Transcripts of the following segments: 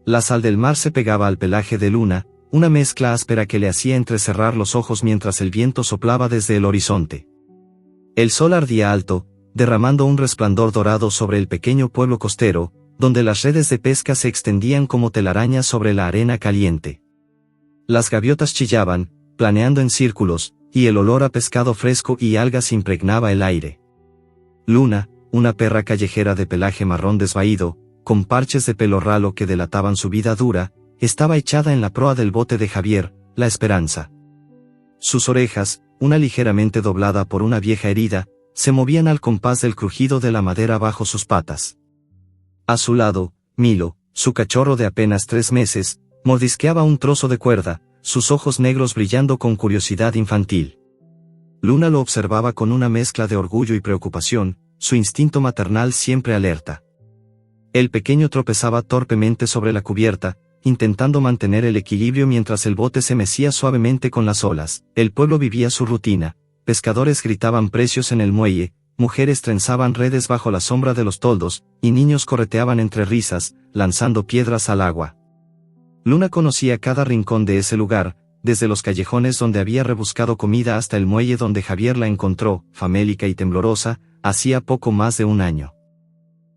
La sal del mar se pegaba al pelaje de Luna, una mezcla áspera que le hacía entrecerrar los ojos mientras el viento soplaba desde el horizonte. El sol ardía alto, derramando un resplandor dorado sobre el pequeño pueblo costero, donde las redes de pesca se extendían como telarañas sobre la arena caliente. Las gaviotas chillaban, planeando en círculos, y el olor a pescado fresco y algas impregnaba el aire. Luna, una perra callejera de pelaje marrón desvaído, con parches de pelo ralo que delataban su vida dura, estaba echada en la proa del bote de Javier, la Esperanza. Sus orejas, una ligeramente doblada por una vieja herida, se movían al compás del crujido de la madera bajo sus patas. A su lado, Milo, su cachorro de apenas 3 meses, mordisqueaba un trozo de cuerda, sus ojos negros brillando con curiosidad infantil. Luna lo observaba con una mezcla de orgullo y preocupación, su instinto maternal siempre alerta. El pequeño tropezaba torpemente sobre la cubierta, intentando mantener el equilibrio mientras el bote se mecía suavemente con las olas. El pueblo vivía su rutina, pescadores gritaban precios en el muelle, mujeres trenzaban redes bajo la sombra de los toldos, y niños correteaban entre risas, lanzando piedras al agua. Luna conocía cada rincón de ese lugar, desde los callejones donde había rebuscado comida hasta el muelle donde Javier la encontró, famélica y temblorosa, hacía poco más de un año.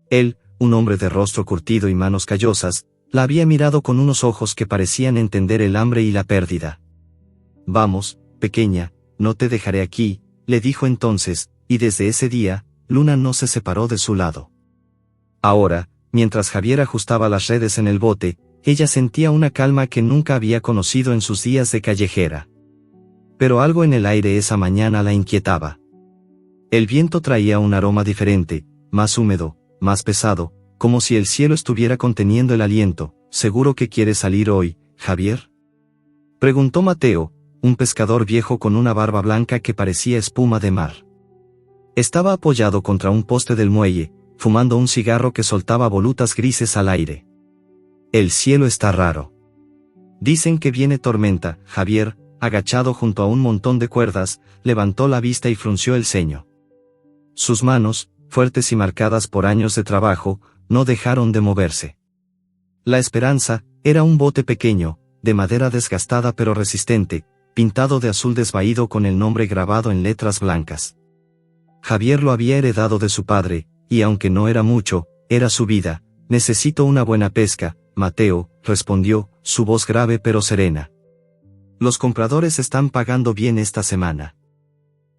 Él, un hombre de rostro curtido y manos callosas, la había mirado con unos ojos que parecían entender el hambre y la pérdida. «Vamos, pequeña, no te dejaré aquí», le dijo entonces, y desde ese día, Luna no se separó de su lado. Ahora, mientras Javier ajustaba las redes en el bote, ella sentía una calma que nunca había conocido en sus días de callejera. Pero algo en el aire esa mañana la inquietaba. El viento traía un aroma diferente, más húmedo, más pesado, como si el cielo estuviera conteniendo el aliento. «¿Seguro que quieres salir hoy, Javier?», preguntó Mateo, un pescador viejo con una barba blanca que parecía espuma de mar. Estaba apoyado contra un poste del muelle, fumando un cigarro que soltaba volutas grises al aire. «El cielo está raro. Dicen que viene tormenta». Javier, agachado junto a un montón de cuerdas, levantó la vista y frunció el ceño. Sus manos, fuertes y marcadas por años de trabajo, no dejaron de moverse. La Esperanza era un bote pequeño, de madera desgastada pero resistente, pintado de azul desvaído con el nombre grabado en letras blancas. Javier lo había heredado de su padre, y aunque no era mucho, era su vida. «Necesito una buena pesca, Mateo», respondió, su voz grave pero serena. «Los compradores están pagando bien esta semana.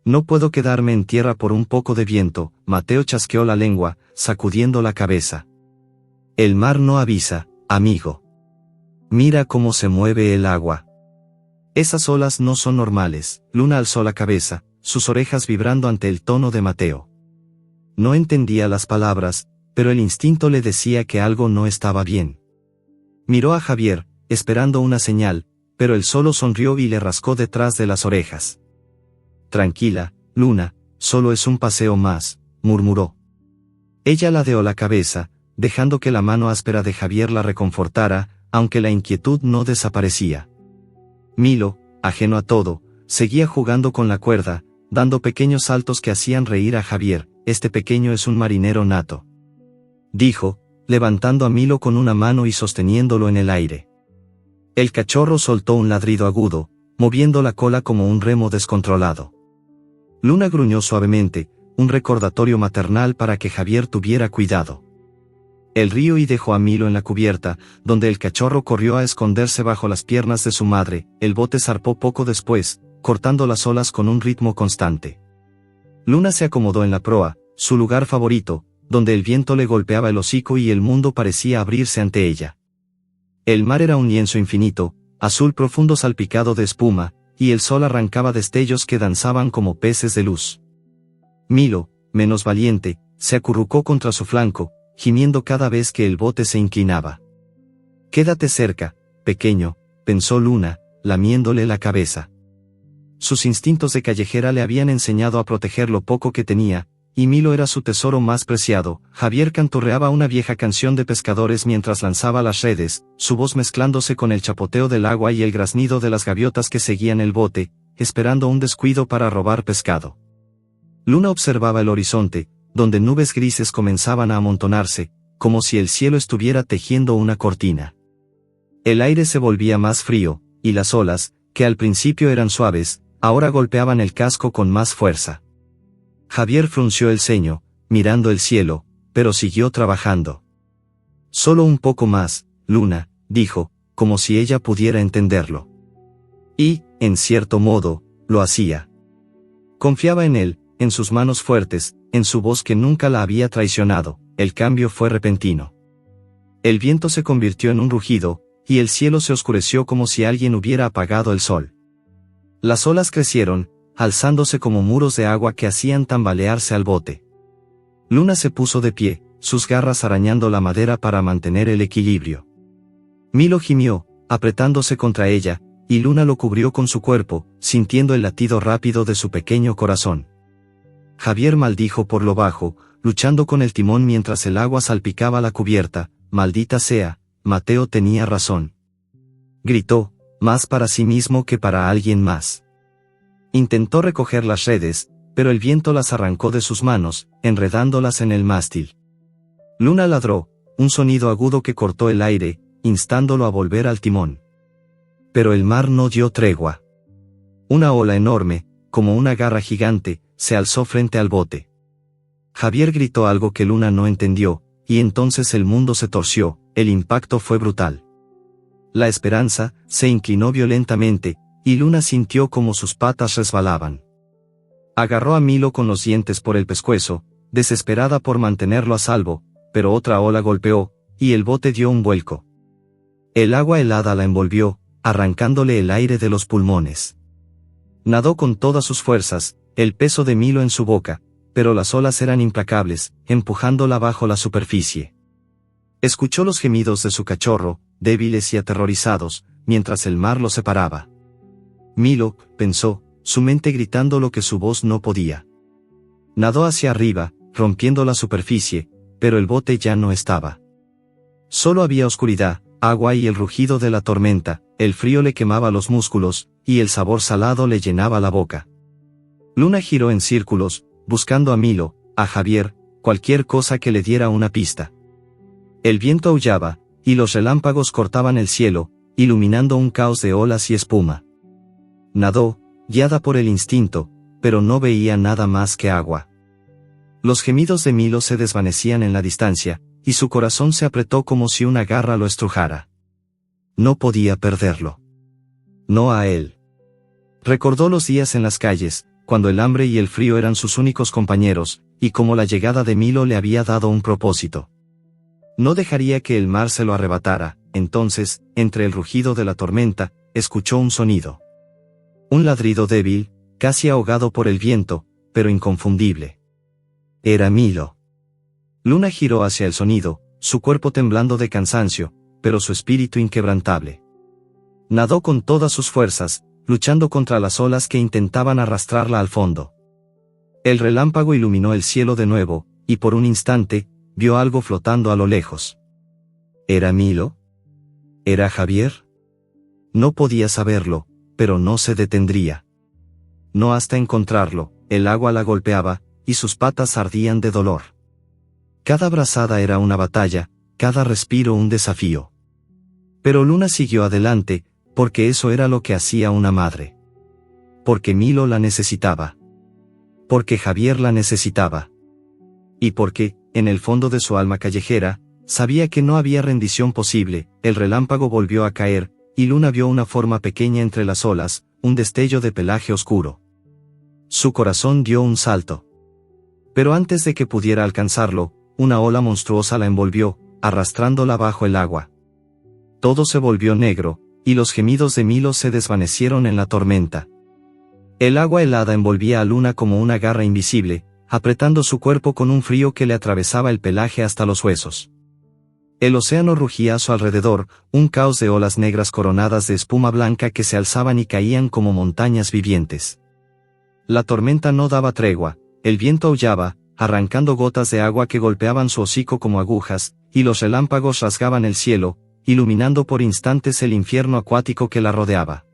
No puedo quedarme en tierra por un poco de viento». Mateo chasqueó la lengua, sacudiendo la cabeza. «El mar no avisa, amigo. Mira cómo se mueve el agua. Esas olas no son normales». Luna alzó la cabeza, sus orejas vibrando ante el tono de Mateo. No entendía las palabras, pero el instinto le decía que algo no estaba bien. Miró a Javier, esperando una señal, pero él solo sonrió y le rascó detrás de las orejas. «Tranquila, Luna, solo es un paseo más», murmuró. Ella ladeó la cabeza, dejando que la mano áspera de Javier la reconfortara, aunque la inquietud no desaparecía. Milo, ajeno a todo, seguía jugando con la cuerda, dando pequeños saltos que hacían reír a Javier. «Este pequeño es un marinero nato», dijo, levantando a Milo con una mano y sosteniéndolo en el aire. El cachorro soltó un ladrido agudo, moviendo la cola como un remo descontrolado. Luna gruñó suavemente, un recordatorio maternal para que Javier tuviera cuidado. Él rió y dejó a Milo en la cubierta, donde el cachorro corrió a esconderse bajo las piernas de su madre. El bote zarpó poco después, cortando las olas con un ritmo constante. Luna se acomodó en la proa, su lugar favorito, donde el viento le golpeaba el hocico y el mundo parecía abrirse ante ella. El mar era un lienzo infinito, azul profundo salpicado de espuma, y el sol arrancaba destellos que danzaban como peces de luz. Milo, menos valiente, se acurrucó contra su flanco, gimiendo cada vez que el bote se inclinaba. «Quédate cerca, pequeño», pensó Luna, lamiéndole la cabeza. Sus instintos de callejera le habían enseñado a proteger lo poco que tenía, y Milo era su tesoro más preciado. Javier canturreaba una vieja canción de pescadores mientras lanzaba las redes, su voz mezclándose con el chapoteo del agua y el graznido de las gaviotas que seguían el bote, esperando un descuido para robar pescado. Luna observaba el horizonte, donde nubes grises comenzaban a amontonarse, como si el cielo estuviera tejiendo una cortina. El aire se volvía más frío, y las olas, que al principio eran suaves, ahora golpeaban el casco con más fuerza. Javier frunció el ceño, mirando el cielo, pero siguió trabajando. Solo un poco más, Luna, dijo, como si ella pudiera entenderlo. Y, en cierto modo, lo hacía. Confiaba en él, en sus manos fuertes, en su voz que nunca la había traicionado. El cambio fue repentino. El viento se convirtió en un rugido, y el cielo se oscureció como si alguien hubiera apagado el sol. Las olas crecieron, alzándose como muros de agua que hacían tambalearse al bote. Luna se puso de pie, sus garras arañando la madera para mantener el equilibrio. Milo gimió, apretándose contra ella, y Luna lo cubrió con su cuerpo, sintiendo el latido rápido de su pequeño corazón. Javier maldijo por lo bajo, luchando con el timón mientras el agua salpicaba la cubierta. Maldita sea, Mateo tenía razón. Gritó, más para sí mismo que para alguien más. Intentó recoger las redes, pero el viento las arrancó de sus manos, enredándolas en el mástil. Luna ladró, un sonido agudo que cortó el aire, instándolo a volver al timón. Pero el mar no dio tregua. Una ola enorme, como una garra gigante, se alzó frente al bote. Javier gritó algo que Luna no entendió, y entonces el mundo se torció, el impacto fue brutal. La esperanza se inclinó violentamente, y Luna sintió como sus patas resbalaban. Agarró a Milo con los dientes por el pescuezo, desesperada por mantenerlo a salvo, pero otra ola golpeó, y el bote dio un vuelco. El agua helada la envolvió, arrancándole el aire de los pulmones. Nadó con todas sus fuerzas, el peso de Milo en su boca, pero las olas eran implacables, empujándola bajo la superficie. Escuchó los gemidos de su cachorro, débiles y aterrorizados, mientras el mar los separaba. Milo, pensó, su mente gritando lo que su voz no podía. Nadó hacia arriba, rompiendo la superficie, pero el bote ya no estaba. Solo había oscuridad, agua y el rugido de la tormenta, el frío le quemaba los músculos, y el sabor salado le llenaba la boca. Luna giró en círculos, buscando a Milo, a Javier, cualquier cosa que le diera una pista. El viento aullaba, y los relámpagos cortaban el cielo, iluminando un caos de olas y espuma. Nadó, guiada por el instinto, pero no veía nada más que agua. Los gemidos de Milo se desvanecían en la distancia, y su corazón se apretó como si una garra lo estrujara. No podía perderlo. No a él. Recordó los días en las calles, cuando el hambre y el frío eran sus únicos compañeros, y como la llegada de Milo le había dado un propósito. No dejaría que el mar se lo arrebatara. Entonces, entre el rugido de la tormenta, escuchó un sonido. Un ladrido débil, casi ahogado por el viento, pero inconfundible. Era Milo. Luna giró hacia el sonido, su cuerpo temblando de cansancio, pero su espíritu inquebrantable. Nadó con todas sus fuerzas, luchando contra las olas que intentaban arrastrarla al fondo. El relámpago iluminó el cielo de nuevo, y por un instante, vio algo flotando a lo lejos. ¿Era Milo? ¿Era Javier? No podía saberlo, pero no se detendría. No hasta encontrarlo. El agua la golpeaba, y sus patas ardían de dolor. Cada brazada era una batalla, cada respiro un desafío. Pero Luna siguió adelante, porque eso era lo que hacía una madre. Porque Milo la necesitaba. Porque Javier la necesitaba. Y porque, en el fondo de su alma callejera, sabía que no había rendición posible. El relámpago volvió a caer, y Luna vio una forma pequeña entre las olas, un destello de pelaje oscuro. Su corazón dio un salto. Pero antes de que pudiera alcanzarlo, una ola monstruosa la envolvió, arrastrándola bajo el agua. Todo se volvió negro, y los gemidos de Milo se desvanecieron en la tormenta. El agua helada envolvía a Luna como una garra invisible, apretando su cuerpo con un frío que le atravesaba el pelaje hasta los huesos. El océano rugía a su alrededor, un caos de olas negras coronadas de espuma blanca que se alzaban y caían como montañas vivientes. La tormenta no daba tregua, el viento aullaba, arrancando gotas de agua que golpeaban su hocico como agujas, y los relámpagos rasgaban el cielo, iluminando por instantes el infierno acuático que la rodeaba.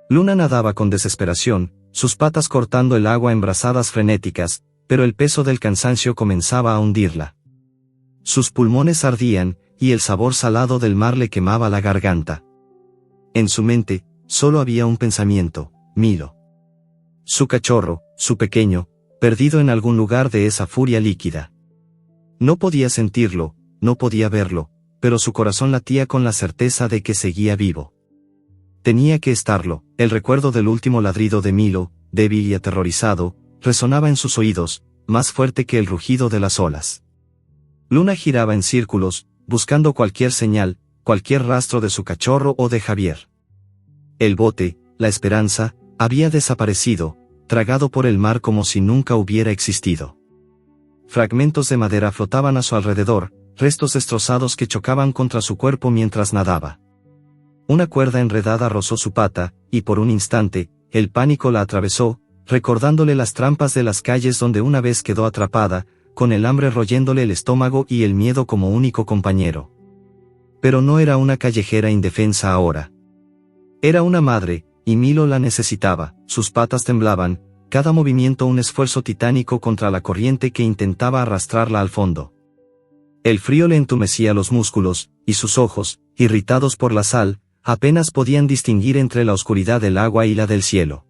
Luna nadaba con desesperación, sus patas cortando el agua en brazadas frenéticas, pero el peso del cansancio comenzaba a hundirla. Sus pulmones ardían, y el sabor salado del mar le quemaba la garganta. En su mente, solo había un pensamiento: Milo. Su cachorro, su pequeño, perdido en algún lugar de esa furia líquida. No podía sentirlo, no podía verlo, pero su corazón latía con la certeza de que seguía vivo. Tenía que estarlo. El recuerdo del último ladrido de Milo, débil y aterrorizado, resonaba en sus oídos, más fuerte que el rugido de las olas. Luna giraba en círculos, buscando cualquier señal, cualquier rastro de su cachorro o de Javier. El bote, la esperanza, había desaparecido, tragado por el mar como si nunca hubiera existido. Fragmentos de madera flotaban a su alrededor, restos destrozados que chocaban contra su cuerpo mientras nadaba. Una cuerda enredada rozó su pata, y por un instante, el pánico la atravesó, recordándole las trampas de las calles donde una vez quedó atrapada, con el hambre royéndole el estómago y el miedo como único compañero. Pero no era una callejera indefensa ahora. Era una madre, y Milo la necesitaba. Sus patas temblaban, cada movimiento un esfuerzo titánico contra la corriente que intentaba arrastrarla al fondo. El frío le entumecía los músculos, y sus ojos, irritados por la sal, apenas podían distinguir entre la oscuridad del agua y la del cielo.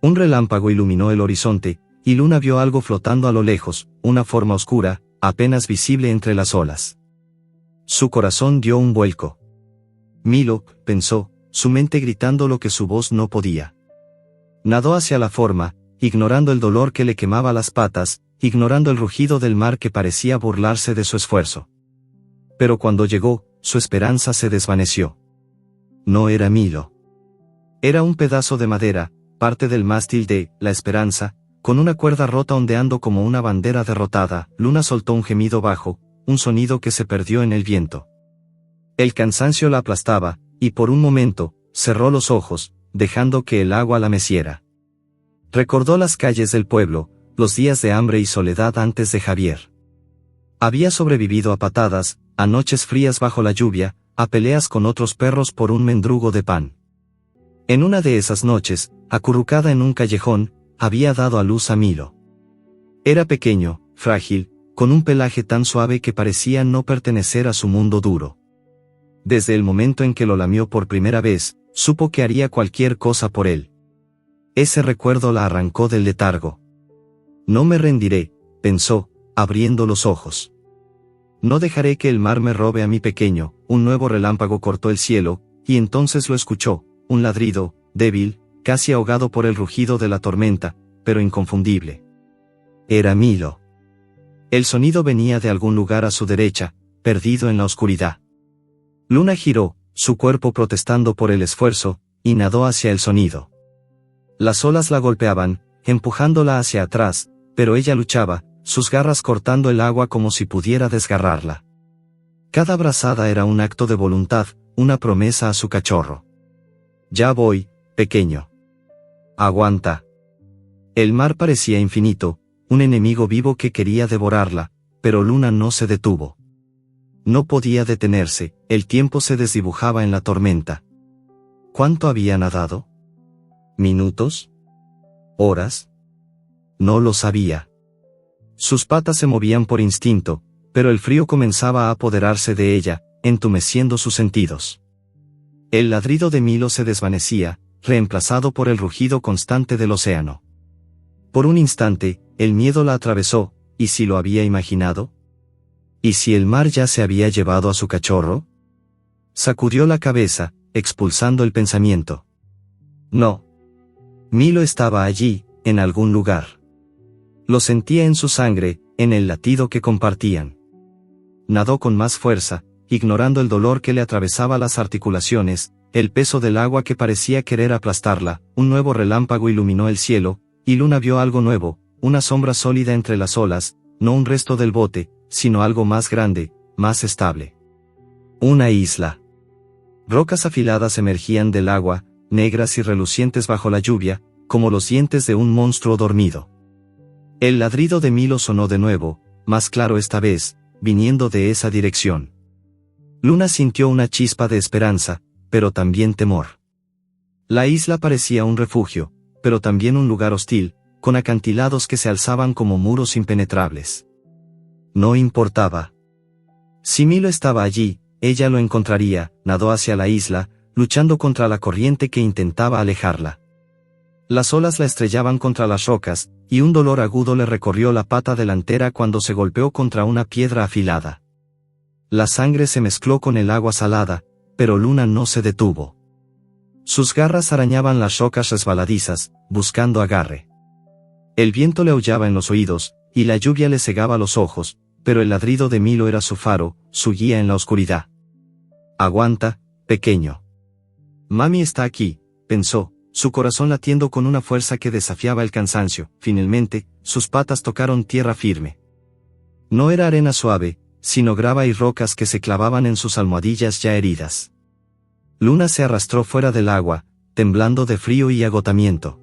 Un relámpago iluminó el horizonte, y Luna vio algo flotando a lo lejos, una forma oscura, apenas visible entre las olas. Su corazón dio un vuelco. Milo, pensó, su mente gritando lo que su voz no podía. Nadó hacia la forma, ignorando el dolor que le quemaba las patas, ignorando el rugido del mar que parecía burlarse de su esfuerzo. Pero cuando llegó, su esperanza se desvaneció. No era Milo. Era un pedazo de madera, parte del mástil de La Esperanza, con una cuerda rota ondeando como una bandera derrotada. Luna soltó un gemido bajo, un sonido que se perdió en el viento. El cansancio la aplastaba, y por un momento, cerró los ojos, dejando que el agua la meciera. Recordó las calles del pueblo, los días de hambre y soledad antes de Javier. Había sobrevivido a patadas, a noches frías bajo la lluvia, a peleas con otros perros por un mendrugo de pan. En una de esas noches, acurrucada en un callejón, había dado a luz a Milo. Era pequeño, frágil, con un pelaje tan suave que parecía no pertenecer a su mundo duro. Desde el momento en que lo lamió por primera vez, supo que haría cualquier cosa por él. Ese recuerdo la arrancó del letargo. No me rendiré, pensó, abriendo los ojos. No dejaré que el mar me robe a mi pequeño. Un nuevo relámpago cortó el cielo, y entonces lo escuchó, un ladrido, débil, casi ahogado por el rugido de la tormenta, pero inconfundible. Era Milo. El sonido venía de algún lugar a su derecha, perdido en la oscuridad. Luna giró, su cuerpo protestando por el esfuerzo, y nadó hacia el sonido. Las olas la golpeaban, empujándola hacia atrás, pero ella luchaba, sus garras cortando el agua como si pudiera desgarrarla. Cada brazada era un acto de voluntad, una promesa a su cachorro. Ya voy, pequeño. Aguanta. El mar parecía infinito, un enemigo vivo que quería devorarla, pero Luna no se detuvo. No podía detenerse, el tiempo se desdibujaba en la tormenta. ¿Cuánto había nadado? ¿Minutos? ¿Horas? No lo sabía. Sus patas se movían por instinto, pero el frío comenzaba a apoderarse de ella, entumeciendo sus sentidos. El ladrido de Milo se desvanecía, reemplazado por el rugido constante del océano. Por un instante, el miedo la atravesó. ¿Y si lo había imaginado? ¿Y si el mar ya se había llevado a su cachorro? Sacudió la cabeza, expulsando el pensamiento. No. Milo estaba allí, en algún lugar. Lo sentía en su sangre, en el latido que compartían. Nadó con más fuerza, ignorando el dolor que le atravesaba las articulaciones, el peso del agua que parecía querer aplastarla. Un nuevo relámpago iluminó el cielo, y Luna vio algo nuevo, una sombra sólida entre las olas, no un resto del bote, sino algo más grande, más estable. Una isla. Rocas afiladas emergían del agua, negras y relucientes bajo la lluvia, como los dientes de un monstruo dormido. El ladrido de Milo sonó de nuevo, más claro esta vez, viniendo de esa dirección. Luna sintió una chispa de esperanza, pero también temor. La isla parecía un refugio, pero también un lugar hostil, con acantilados que se alzaban como muros impenetrables. No importaba. Si Milo estaba allí, ella lo encontraría, nadó hacia la isla, luchando contra la corriente que intentaba alejarla. Las olas la estrellaban contra las rocas, y un dolor agudo le recorrió la pata delantera cuando se golpeó contra una piedra afilada. La sangre se mezcló con el agua salada, pero Luna no se detuvo. Sus garras arañaban las rocas resbaladizas, buscando agarre. El viento le aullaba en los oídos, y la lluvia le cegaba los ojos, pero el ladrido de Milo era su faro, su guía en la oscuridad. «Aguanta, pequeño. Mami está aquí», pensó, su corazón latiendo con una fuerza que desafiaba el cansancio. Finalmente, sus patas tocaron tierra firme. No era arena suave, sino grava y rocas que se clavaban en sus almohadillas ya heridas. Luna se arrastró fuera del agua, temblando de frío y agotamiento.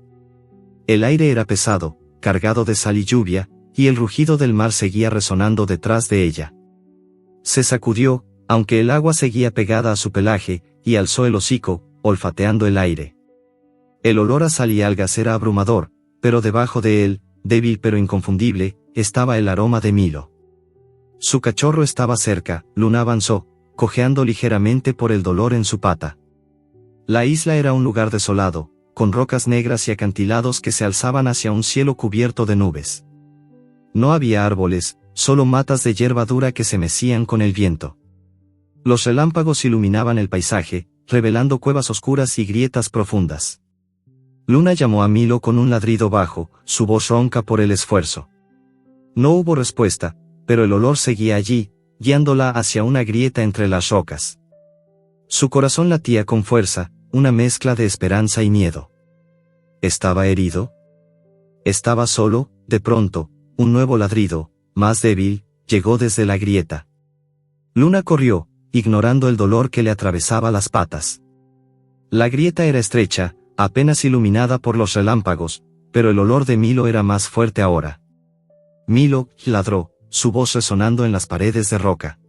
El aire era pesado, cargado de sal y lluvia, y el rugido del mar seguía resonando detrás de ella. Se sacudió, aunque el agua seguía pegada a su pelaje, y alzó el hocico, olfateando el aire. El olor a sal y algas era abrumador, pero debajo de él, débil pero inconfundible, estaba el aroma de Milo. Su cachorro estaba cerca. Luna avanzó, cojeando ligeramente por el dolor en su pata. La isla era un lugar desolado, con rocas negras y acantilados que se alzaban hacia un cielo cubierto de nubes. No había árboles, solo matas de hierba dura que se mecían con el viento. Los relámpagos iluminaban el paisaje, revelando cuevas oscuras y grietas profundas. Luna llamó a Milo con un ladrido bajo, su voz ronca por el esfuerzo. No hubo respuesta, pero el olor seguía allí, guiándola hacia una grieta entre las rocas. Su corazón latía con fuerza, una mezcla de esperanza y miedo. ¿Estaba herido? ¿Estaba solo? De pronto, un nuevo ladrido, más débil, llegó desde la grieta. Luna corrió, ignorando el dolor que le atravesaba las patas. La grieta era estrecha, apenas iluminada por los relámpagos, pero el olor de Milo era más fuerte ahora. Milo ladró, su voz resonando en las paredes de roca.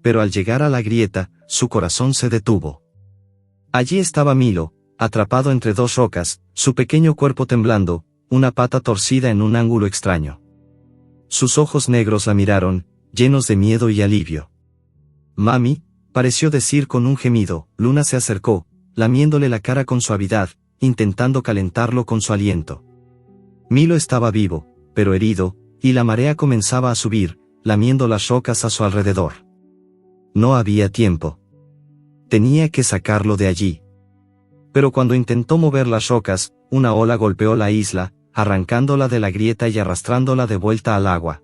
Pero al llegar a la grieta, su corazón se detuvo. Allí estaba Milo, atrapado entre dos rocas, su pequeño cuerpo temblando, una pata torcida en un ángulo extraño. Sus ojos negros la miraron, llenos de miedo y alivio. «Mami», pareció decir con un gemido. Luna se acercó, lamiéndole la cara con suavidad, intentando calentarlo con su aliento. Milo estaba vivo, pero herido, y la marea comenzaba a subir, lamiendo las rocas a su alrededor. No había tiempo. Tenía que sacarlo de allí. Pero cuando intentó mover las rocas, una ola golpeó la isla, arrancándola de la grieta y arrastrándola de vuelta al agua.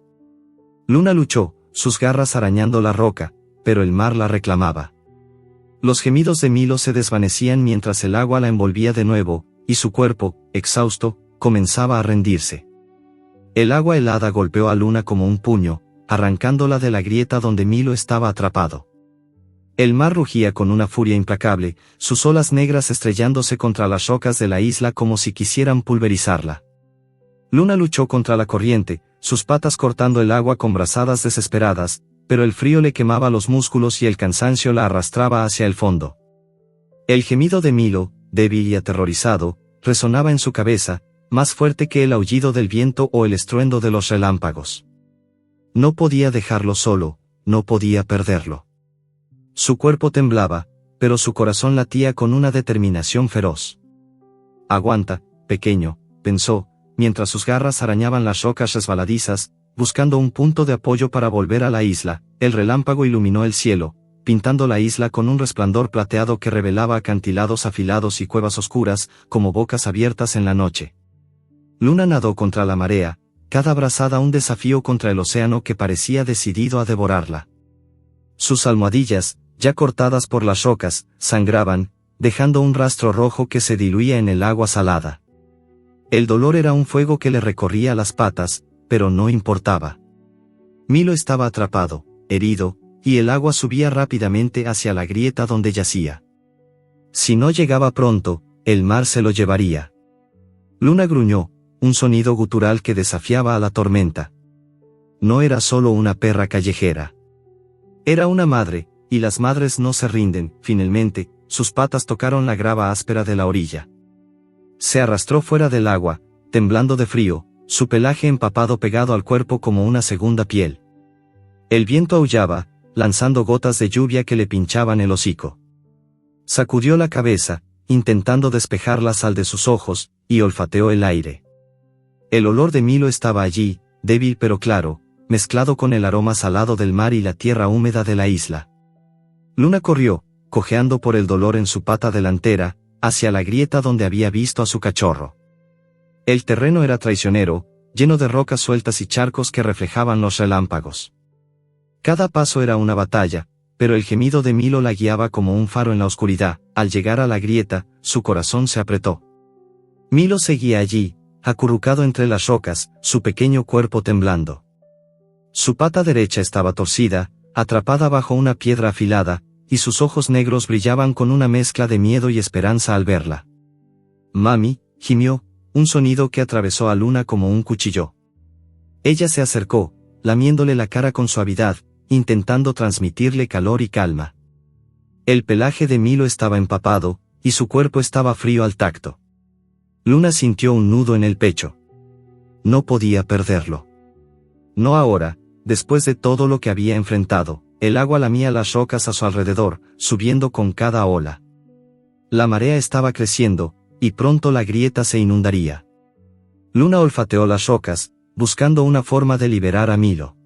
Luna luchó, sus garras arañando la roca, pero el mar la reclamaba. Los gemidos de Milo se desvanecían mientras el agua la envolvía de nuevo, y su cuerpo, exhausto, comenzaba a rendirse. El agua helada golpeó a Luna como un puño, arrancándola de la grieta donde Milo estaba atrapado. El mar rugía con una furia implacable, sus olas negras estrellándose contra las rocas de la isla como si quisieran pulverizarla. Luna luchó contra la corriente, sus patas cortando el agua con brazadas desesperadas, pero el frío le quemaba los músculos y el cansancio la arrastraba hacia el fondo. El gemido de Milo, débil y aterrorizado, resonaba en su cabeza, más fuerte que el aullido del viento o el estruendo de los relámpagos. No podía dejarlo solo, no podía perderlo. Su cuerpo temblaba, pero su corazón latía con una determinación feroz. «Aguanta, pequeño», pensó, mientras sus garras arañaban las rocas resbaladizas, buscando un punto de apoyo para volver a la isla. El relámpago iluminó el cielo, pintando la isla con un resplandor plateado que revelaba acantilados afilados y cuevas oscuras, como bocas abiertas en la noche. Luna nadó contra la marea, cada brazada un desafío contra el océano que parecía decidido a devorarla. Sus almohadillas, ya cortadas por las rocas, sangraban, dejando un rastro rojo que se diluía en el agua salada. El dolor era un fuego que le recorría las patas, pero no importaba. Milo estaba atrapado, herido, y el agua subía rápidamente hacia la grieta donde yacía. Si no llegaba pronto, el mar se lo llevaría. Luna gruñó, un sonido gutural que desafiaba a la tormenta. No era solo una perra callejera. Era una madre, y las madres no se rinden. Finalmente, sus patas tocaron la grava áspera de la orilla. Se arrastró fuera del agua, temblando de frío, su pelaje empapado pegado al cuerpo como una segunda piel. El viento aullaba, lanzando gotas de lluvia que le pinchaban el hocico. Sacudió la cabeza, intentando despejar la sal de sus ojos, y olfateó el aire. El olor de Milo estaba allí, débil pero claro, mezclado con el aroma salado del mar y la tierra húmeda de la isla. Luna corrió, cojeando por el dolor en su pata delantera, hacia la grieta donde había visto a su cachorro. El terreno era traicionero, lleno de rocas sueltas y charcos que reflejaban los relámpagos. Cada paso era una batalla, pero el gemido de Milo la guiaba como un faro en la oscuridad. Al llegar a la grieta, su corazón se apretó. Milo seguía allí, acurrucado entre las rocas, su pequeño cuerpo temblando. Su pata derecha estaba torcida, atrapada bajo una piedra afilada, y sus ojos negros brillaban con una mezcla de miedo y esperanza al verla. «Mami», gimió, un sonido que atravesó a Luna como un cuchillo. Ella se acercó, lamiéndole la cara con suavidad, intentando transmitirle calor y calma. El pelaje de Milo estaba empapado, y su cuerpo estaba frío al tacto. Luna sintió un nudo en el pecho. No podía perderlo. No ahora, después de todo lo que había enfrentado. El agua lamía las rocas a su alrededor, subiendo con cada ola. La marea estaba creciendo, y pronto la grieta se inundaría. Luna olfateó las rocas, buscando una forma de liberar a Milo.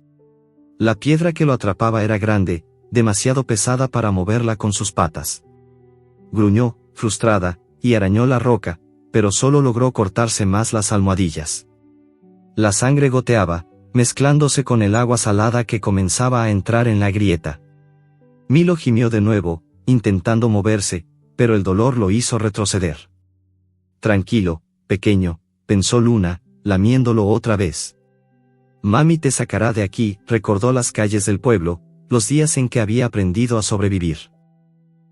La piedra que lo atrapaba era grande, demasiado pesada para moverla con sus patas. Gruñó, frustrada, y arañó la roca, pero solo logró cortarse más las almohadillas. La sangre goteaba, mezclándose con el agua salada que comenzaba a entrar en la grieta. Milo gimió de nuevo, intentando moverse, pero el dolor lo hizo retroceder. Tranquilo, pequeño, pensó Luna, lamiéndolo otra vez. Mami te sacará de aquí, recordó las calles del pueblo, los días en que había aprendido a sobrevivir.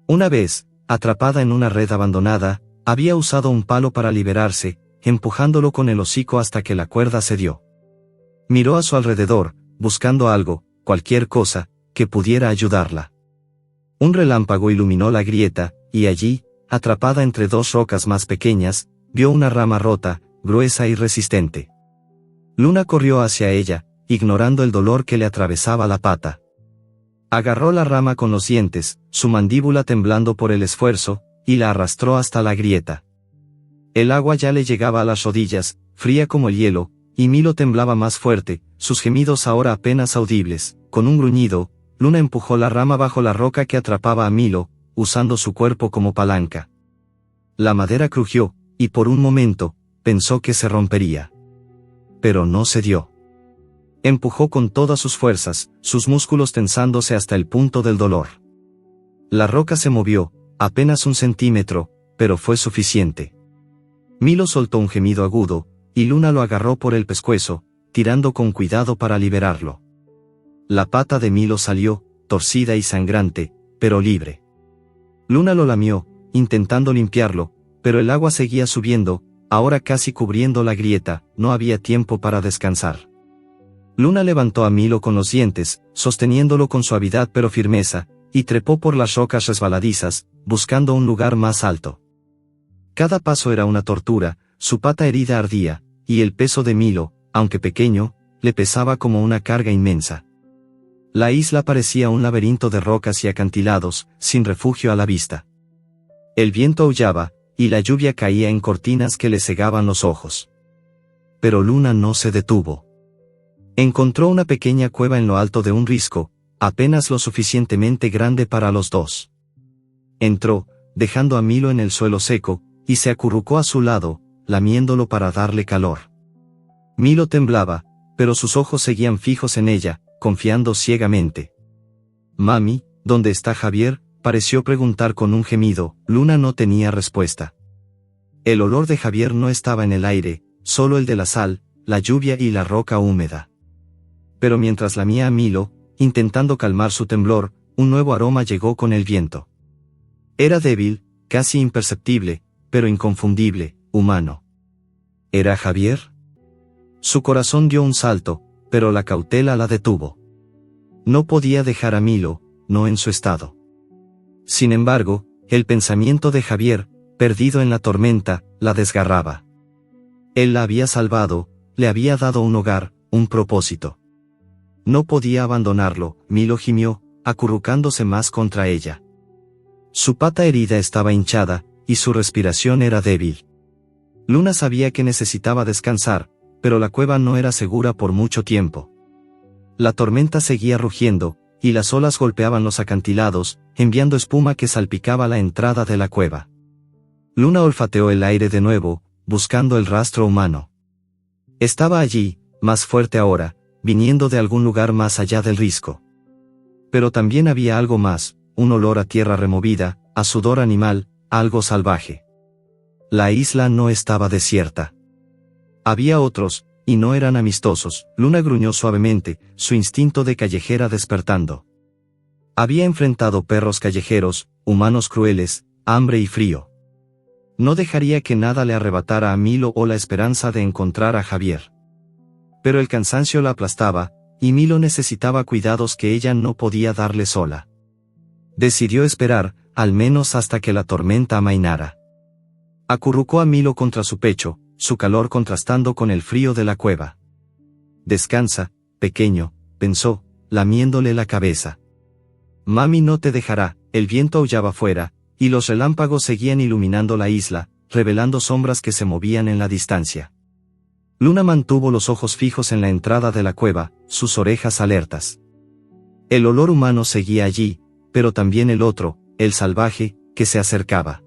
Una vez, atrapada en una red abandonada, había usado un palo para liberarse, empujándolo con el hocico hasta que la cuerda cedió. Miró a su alrededor, buscando algo, cualquier cosa, que pudiera ayudarla. Un relámpago iluminó la grieta, y allí, atrapada entre dos rocas más pequeñas, vio una rama rota, gruesa y resistente. Luna corrió hacia ella, ignorando el dolor que le atravesaba la pata. Agarró la rama con los dientes, su mandíbula temblando por el esfuerzo, y la arrastró hasta la grieta. El agua ya le llegaba a las rodillas, fría como el hielo, y Milo temblaba más fuerte, sus gemidos ahora apenas audibles. Con un gruñido, Luna empujó la rama bajo la roca que atrapaba a Milo, usando su cuerpo como palanca. La madera crujió, y por un momento, pensó que se rompería. Pero no se dio. Empujó con todas sus fuerzas, sus músculos tensándose hasta el punto del dolor. La roca se movió, apenas 1 centímetro, pero fue suficiente. Milo soltó un gemido agudo, y Luna lo agarró por el pescuezo, tirando con cuidado para liberarlo. La pata de Milo salió, torcida y sangrante, pero libre. Luna lo lamió, intentando limpiarlo, pero el agua seguía subiendo, ahora casi cubriendo la grieta. No había tiempo para descansar. Luna levantó a Milo con los dientes, sosteniéndolo con suavidad pero firmeza, y trepó por las rocas resbaladizas, buscando un lugar más alto. Cada paso era una tortura, su pata herida ardía, y el peso de Milo, aunque pequeño, le pesaba como una carga inmensa. La isla parecía un laberinto de rocas y acantilados, sin refugio a la vista. El viento aullaba, y la lluvia caía en cortinas que le cegaban los ojos. Pero Luna no se detuvo. Encontró una pequeña cueva en lo alto de un risco, apenas lo suficientemente grande para los dos. Entró, dejando a Milo en el suelo seco, y se acurrucó a su lado, lamiéndolo para darle calor. Milo temblaba, pero sus ojos seguían fijos en ella, confiando ciegamente. «Mami, ¿dónde está Javier?», pareció preguntar con un gemido. Luna no tenía respuesta. El olor de Javier no estaba en el aire, solo el de la sal, la lluvia y la roca húmeda. Pero mientras lamía a Milo, intentando calmar su temblor, un nuevo aroma llegó con el viento. Era débil, casi imperceptible, pero inconfundible, humano. ¿Era Javier? Su corazón dio un salto, pero la cautela la detuvo. No podía dejar a Milo, no en su estado. Sin embargo, el pensamiento de Javier, perdido en la tormenta, la desgarraba. Él la había salvado, le había dado un hogar, un propósito. No podía abandonarlo. Milo gimió, acurrucándose más contra ella. Su pata herida estaba hinchada, y su respiración era débil. Luna sabía que necesitaba descansar, pero la cueva no era segura por mucho tiempo. La tormenta seguía rugiendo, y las olas golpeaban los acantilados, enviando espuma que salpicaba la entrada de la cueva. Luna olfateó el aire de nuevo, buscando el rastro humano. Estaba allí, más fuerte ahora, viniendo de algún lugar más allá del risco. Pero también había algo más, un olor a tierra removida, a sudor animal, algo salvaje. La isla no estaba desierta. Había otros, y no eran amistosos. Luna gruñó suavemente, su instinto de callejera despertando. Había enfrentado perros callejeros, humanos crueles, hambre y frío. No dejaría que nada le arrebatara a Milo o la esperanza de encontrar a Javier. Pero el cansancio la aplastaba, y Milo necesitaba cuidados que ella no podía darle sola. Decidió esperar, al menos hasta que la tormenta amainara. Acurrucó a Milo contra su pecho, su calor contrastando con el frío de la cueva. Descansa, pequeño, pensó, lamiéndole la cabeza. Mami no te dejará. El viento aullaba fuera, y los relámpagos seguían iluminando la isla, revelando sombras que se movían en la distancia. Luna mantuvo los ojos fijos en la entrada de la cueva, sus orejas alertas. El olor humano seguía allí, pero también el otro, el salvaje, que se acercaba.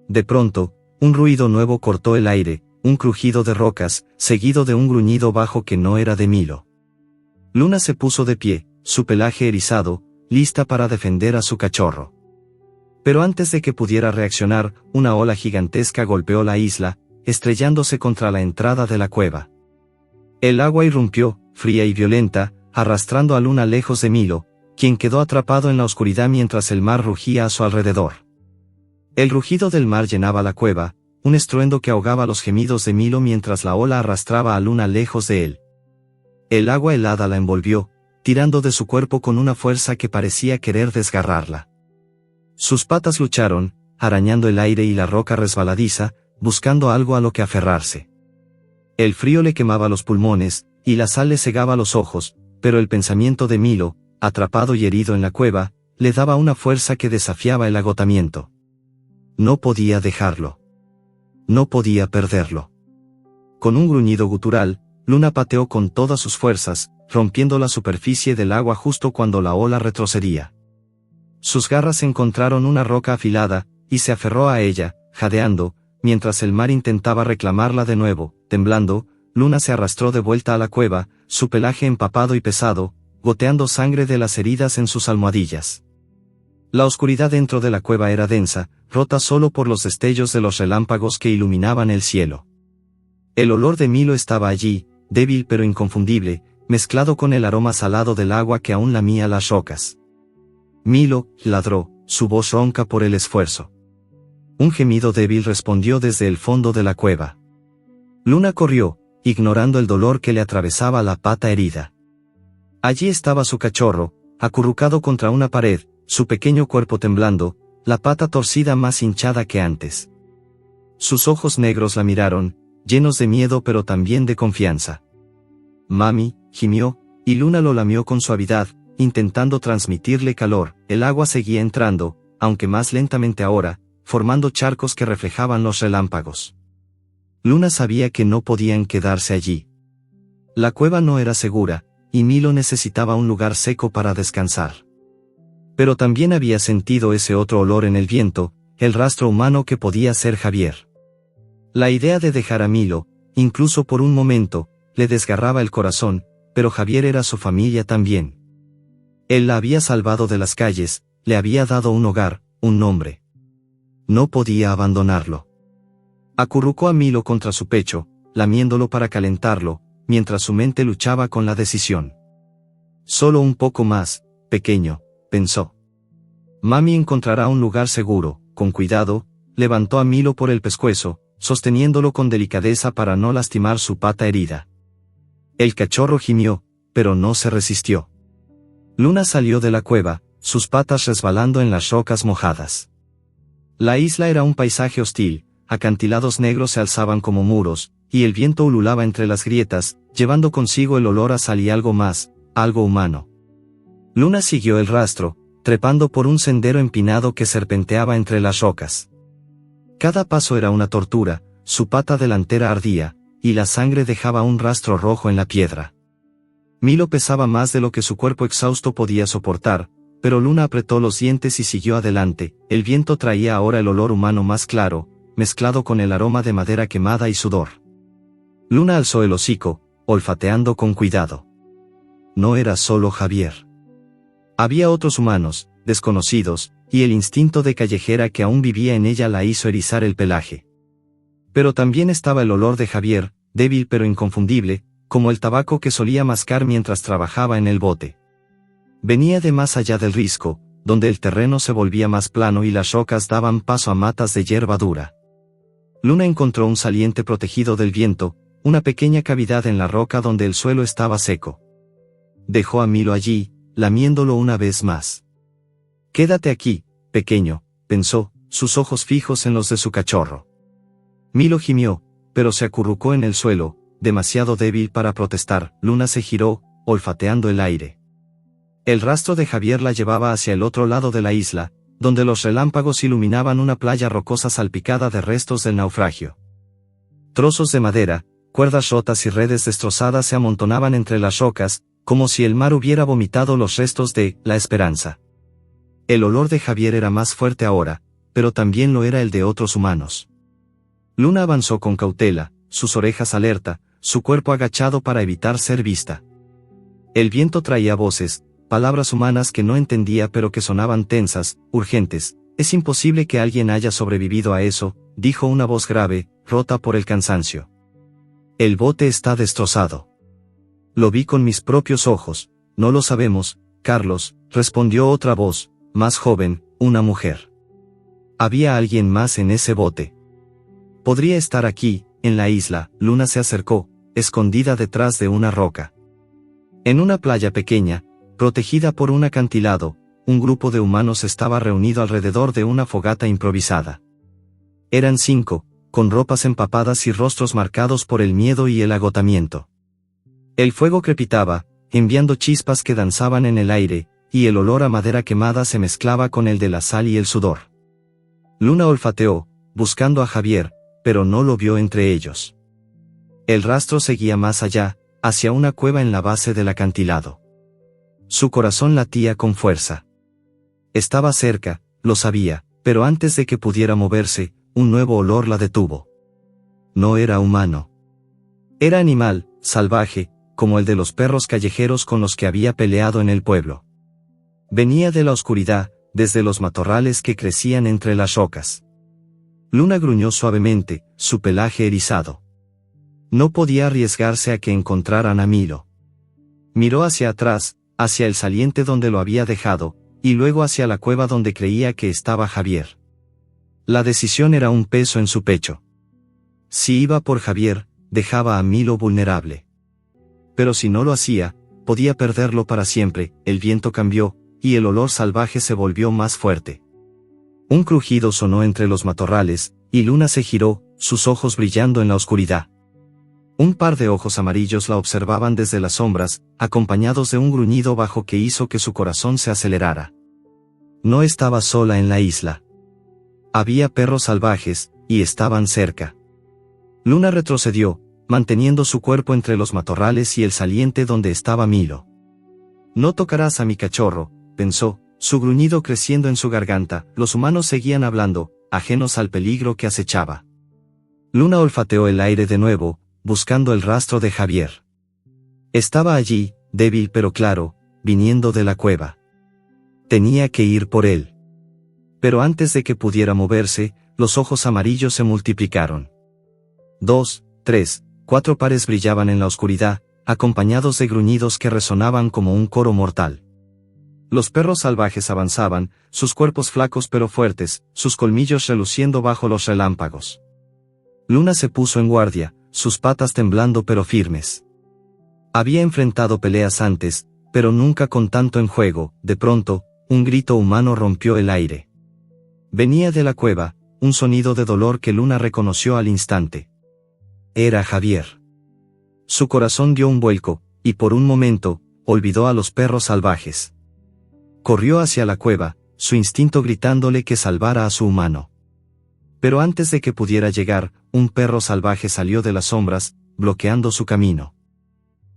De pronto, un ruido nuevo cortó el aire, un crujido de rocas, seguido de un gruñido bajo que no era de Milo. Luna se puso de pie, su pelaje erizado, lista para defender a su cachorro. Pero antes de que pudiera reaccionar, una ola gigantesca golpeó la isla, estrellándose contra la entrada de la cueva. El agua irrumpió, fría y violenta, arrastrando a Luna lejos de Milo, quien quedó atrapado en la oscuridad mientras el mar rugía a su alrededor. El rugido del mar llenaba la cueva, un estruendo que ahogaba los gemidos de Milo mientras la ola arrastraba a Luna lejos de él. El agua helada la envolvió, tirando de su cuerpo con una fuerza que parecía querer desgarrarla. Sus patas lucharon, arañando el aire y la roca resbaladiza, buscando algo a lo que aferrarse. El frío le quemaba los pulmones, y la sal le cegaba los ojos, pero el pensamiento de Milo, atrapado y herido en la cueva, le daba una fuerza que desafiaba el agotamiento. No podía dejarlo. No podía perderlo. Con un gruñido gutural, Luna pateó con todas sus fuerzas, rompiendo la superficie del agua justo cuando la ola retrocedía. Sus garras encontraron una roca afilada, y se aferró a ella, jadeando, mientras el mar intentaba reclamarla de nuevo. Temblando, Luna se arrastró de vuelta a la cueva, su pelaje empapado y pesado, goteando sangre de las heridas en sus almohadillas. La oscuridad dentro de la cueva era densa, rota solo por los destellos de los relámpagos que iluminaban el cielo. El olor de Milo estaba allí, débil pero inconfundible, mezclado con el aroma salado del agua que aún lamía las rocas. Milo ladró, su voz ronca por el esfuerzo. Un gemido débil respondió desde el fondo de la cueva. Luna corrió, ignorando el dolor que le atravesaba la pata herida. Allí estaba su cachorro, acurrucado contra una pared, su pequeño cuerpo temblando, la pata torcida más hinchada que antes. Sus ojos negros la miraron, llenos de miedo pero también de confianza. Mami, gimió, y Luna lo lamió con suavidad, intentando transmitirle calor. El agua seguía entrando, aunque más lentamente ahora, formando charcos que reflejaban los relámpagos. Luna sabía que no podían quedarse allí. La cueva no era segura, y Milo necesitaba un lugar seco para descansar. Pero también había sentido ese otro olor en el viento, el rastro humano que podía ser Javier. La idea de dejar a Milo, incluso por un momento, le desgarraba el corazón, pero Javier era su familia también. Él la había salvado de las calles, le había dado un hogar, un nombre. No podía abandonarlo. Acurrucó a Milo contra su pecho, lamiéndolo para calentarlo, mientras su mente luchaba con la decisión. Solo un poco más, pequeño, pensó. Mami encontrará un lugar seguro. Con cuidado, levantó a Milo por el pescuezo, sosteniéndolo con delicadeza para no lastimar su pata herida. El cachorro gimió, pero no se resistió. Luna salió de la cueva, sus patas resbalando en las rocas mojadas. La isla era un paisaje hostil, acantilados negros se alzaban como muros, y el viento ululaba entre las grietas, llevando consigo el olor a sal y algo más, algo humano. Luna siguió el rastro, trepando por un sendero empinado que serpenteaba entre las rocas. Cada paso era una tortura, su pata delantera ardía, y la sangre dejaba un rastro rojo en la piedra. Milo pesaba más de lo que su cuerpo exhausto podía soportar, pero Luna apretó los dientes y siguió adelante. El viento traía ahora el olor humano más claro, mezclado con el aroma de madera quemada y sudor. Luna alzó el hocico, olfateando con cuidado. No era solo Javier. Había otros humanos, desconocidos, y el instinto de callejera que aún vivía en ella la hizo erizar el pelaje. Pero también estaba el olor de Javier, débil pero inconfundible, como el tabaco que solía mascar mientras trabajaba en el bote. Venía de más allá del risco, donde el terreno se volvía más plano y las rocas daban paso a matas de hierba dura. Luna encontró un saliente protegido del viento, una pequeña cavidad en la roca donde el suelo estaba seco. Dejó a Milo allí, lamiéndolo una vez más. «Quédate aquí, pequeño», pensó, sus ojos fijos en los de su cachorro. Milo gimió, pero se acurrucó en el suelo, demasiado débil para protestar. Luna se giró, olfateando el aire. El rastro de Javier la llevaba hacia el otro lado de la isla, donde los relámpagos iluminaban una playa rocosa salpicada de restos del naufragio. Trozos de madera, cuerdas rotas y redes destrozadas se amontonaban entre las rocas, como si el mar hubiera vomitado los restos de la Esperanza. El olor de Javier era más fuerte ahora, pero también lo era el de otros humanos. Luna avanzó con cautela, sus orejas alerta, su cuerpo agachado para evitar ser vista. El viento traía voces, palabras humanas que no entendía pero que sonaban tensas, urgentes. «Es imposible que alguien haya sobrevivido a eso», dijo una voz grave, rota por el cansancio. «El bote está destrozado». «Lo vi con mis propios ojos». «No lo sabemos, Carlos», respondió otra voz, más joven, una mujer. «Había alguien más en ese bote. Podría estar aquí, en la isla». Luna se acercó, escondida detrás de una roca. En una playa pequeña, protegida por un acantilado, un grupo de humanos estaba reunido alrededor de una fogata improvisada. Eran 5, con ropas empapadas y rostros marcados por el miedo y el agotamiento. El fuego crepitaba, enviando chispas que danzaban en el aire, y el olor a madera quemada se mezclaba con el de la sal y el sudor. Luna olfateó, buscando a Javier, pero no lo vio entre ellos. El rastro seguía más allá, hacia una cueva en la base del acantilado. Su corazón latía con fuerza. Estaba cerca, lo sabía, pero antes de que pudiera moverse, un nuevo olor la detuvo. No era humano. Era animal, salvaje, como el de los perros callejeros con los que había peleado en el pueblo. Venía de la oscuridad, desde los matorrales que crecían entre las rocas. Luna gruñó suavemente, su pelaje erizado. No podía arriesgarse a que encontraran a Milo. Miró hacia atrás, hacia el saliente donde lo había dejado, y luego hacia la cueva donde creía que estaba Javier. La decisión era un peso en su pecho. Si iba por Javier, dejaba a Milo vulnerable. Pero si no lo hacía, podía perderlo para siempre. El viento cambió, y el olor salvaje se volvió más fuerte. Un crujido sonó entre los matorrales, y Luna se giró, sus ojos brillando en la oscuridad. Un par de ojos amarillos la observaban desde las sombras, acompañados de un gruñido bajo que hizo que su corazón se acelerara. No estaba sola en la isla. Había perros salvajes, y estaban cerca. Luna retrocedió, manteniendo su cuerpo entre los matorrales y el saliente donde estaba Milo. «No tocarás a mi cachorro», pensó, su gruñido creciendo en su garganta. Los humanos seguían hablando, ajenos al peligro que acechaba. Luna olfateó el aire de nuevo, buscando el rastro de Javier. Estaba allí, débil pero claro, viniendo de la cueva. Tenía que ir por él. Pero antes de que pudiera moverse, los ojos amarillos se multiplicaron. 2, 3, 4 pares brillaban en la oscuridad, acompañados de gruñidos que resonaban como un coro mortal. Los perros salvajes avanzaban, sus cuerpos flacos pero fuertes, sus colmillos reluciendo bajo los relámpagos. Luna se puso en guardia, sus patas temblando pero firmes. Había enfrentado peleas antes, pero nunca con tanto en juego. De pronto, un grito humano rompió el aire. Venía de la cueva, un sonido de dolor que Luna reconoció al instante. Era Javier. Su corazón dio un vuelco, y por un momento, olvidó a los perros salvajes. Corrió hacia la cueva, su instinto gritándole que salvara a su humano. Pero antes de que pudiera llegar, un perro salvaje salió de las sombras, bloqueando su camino.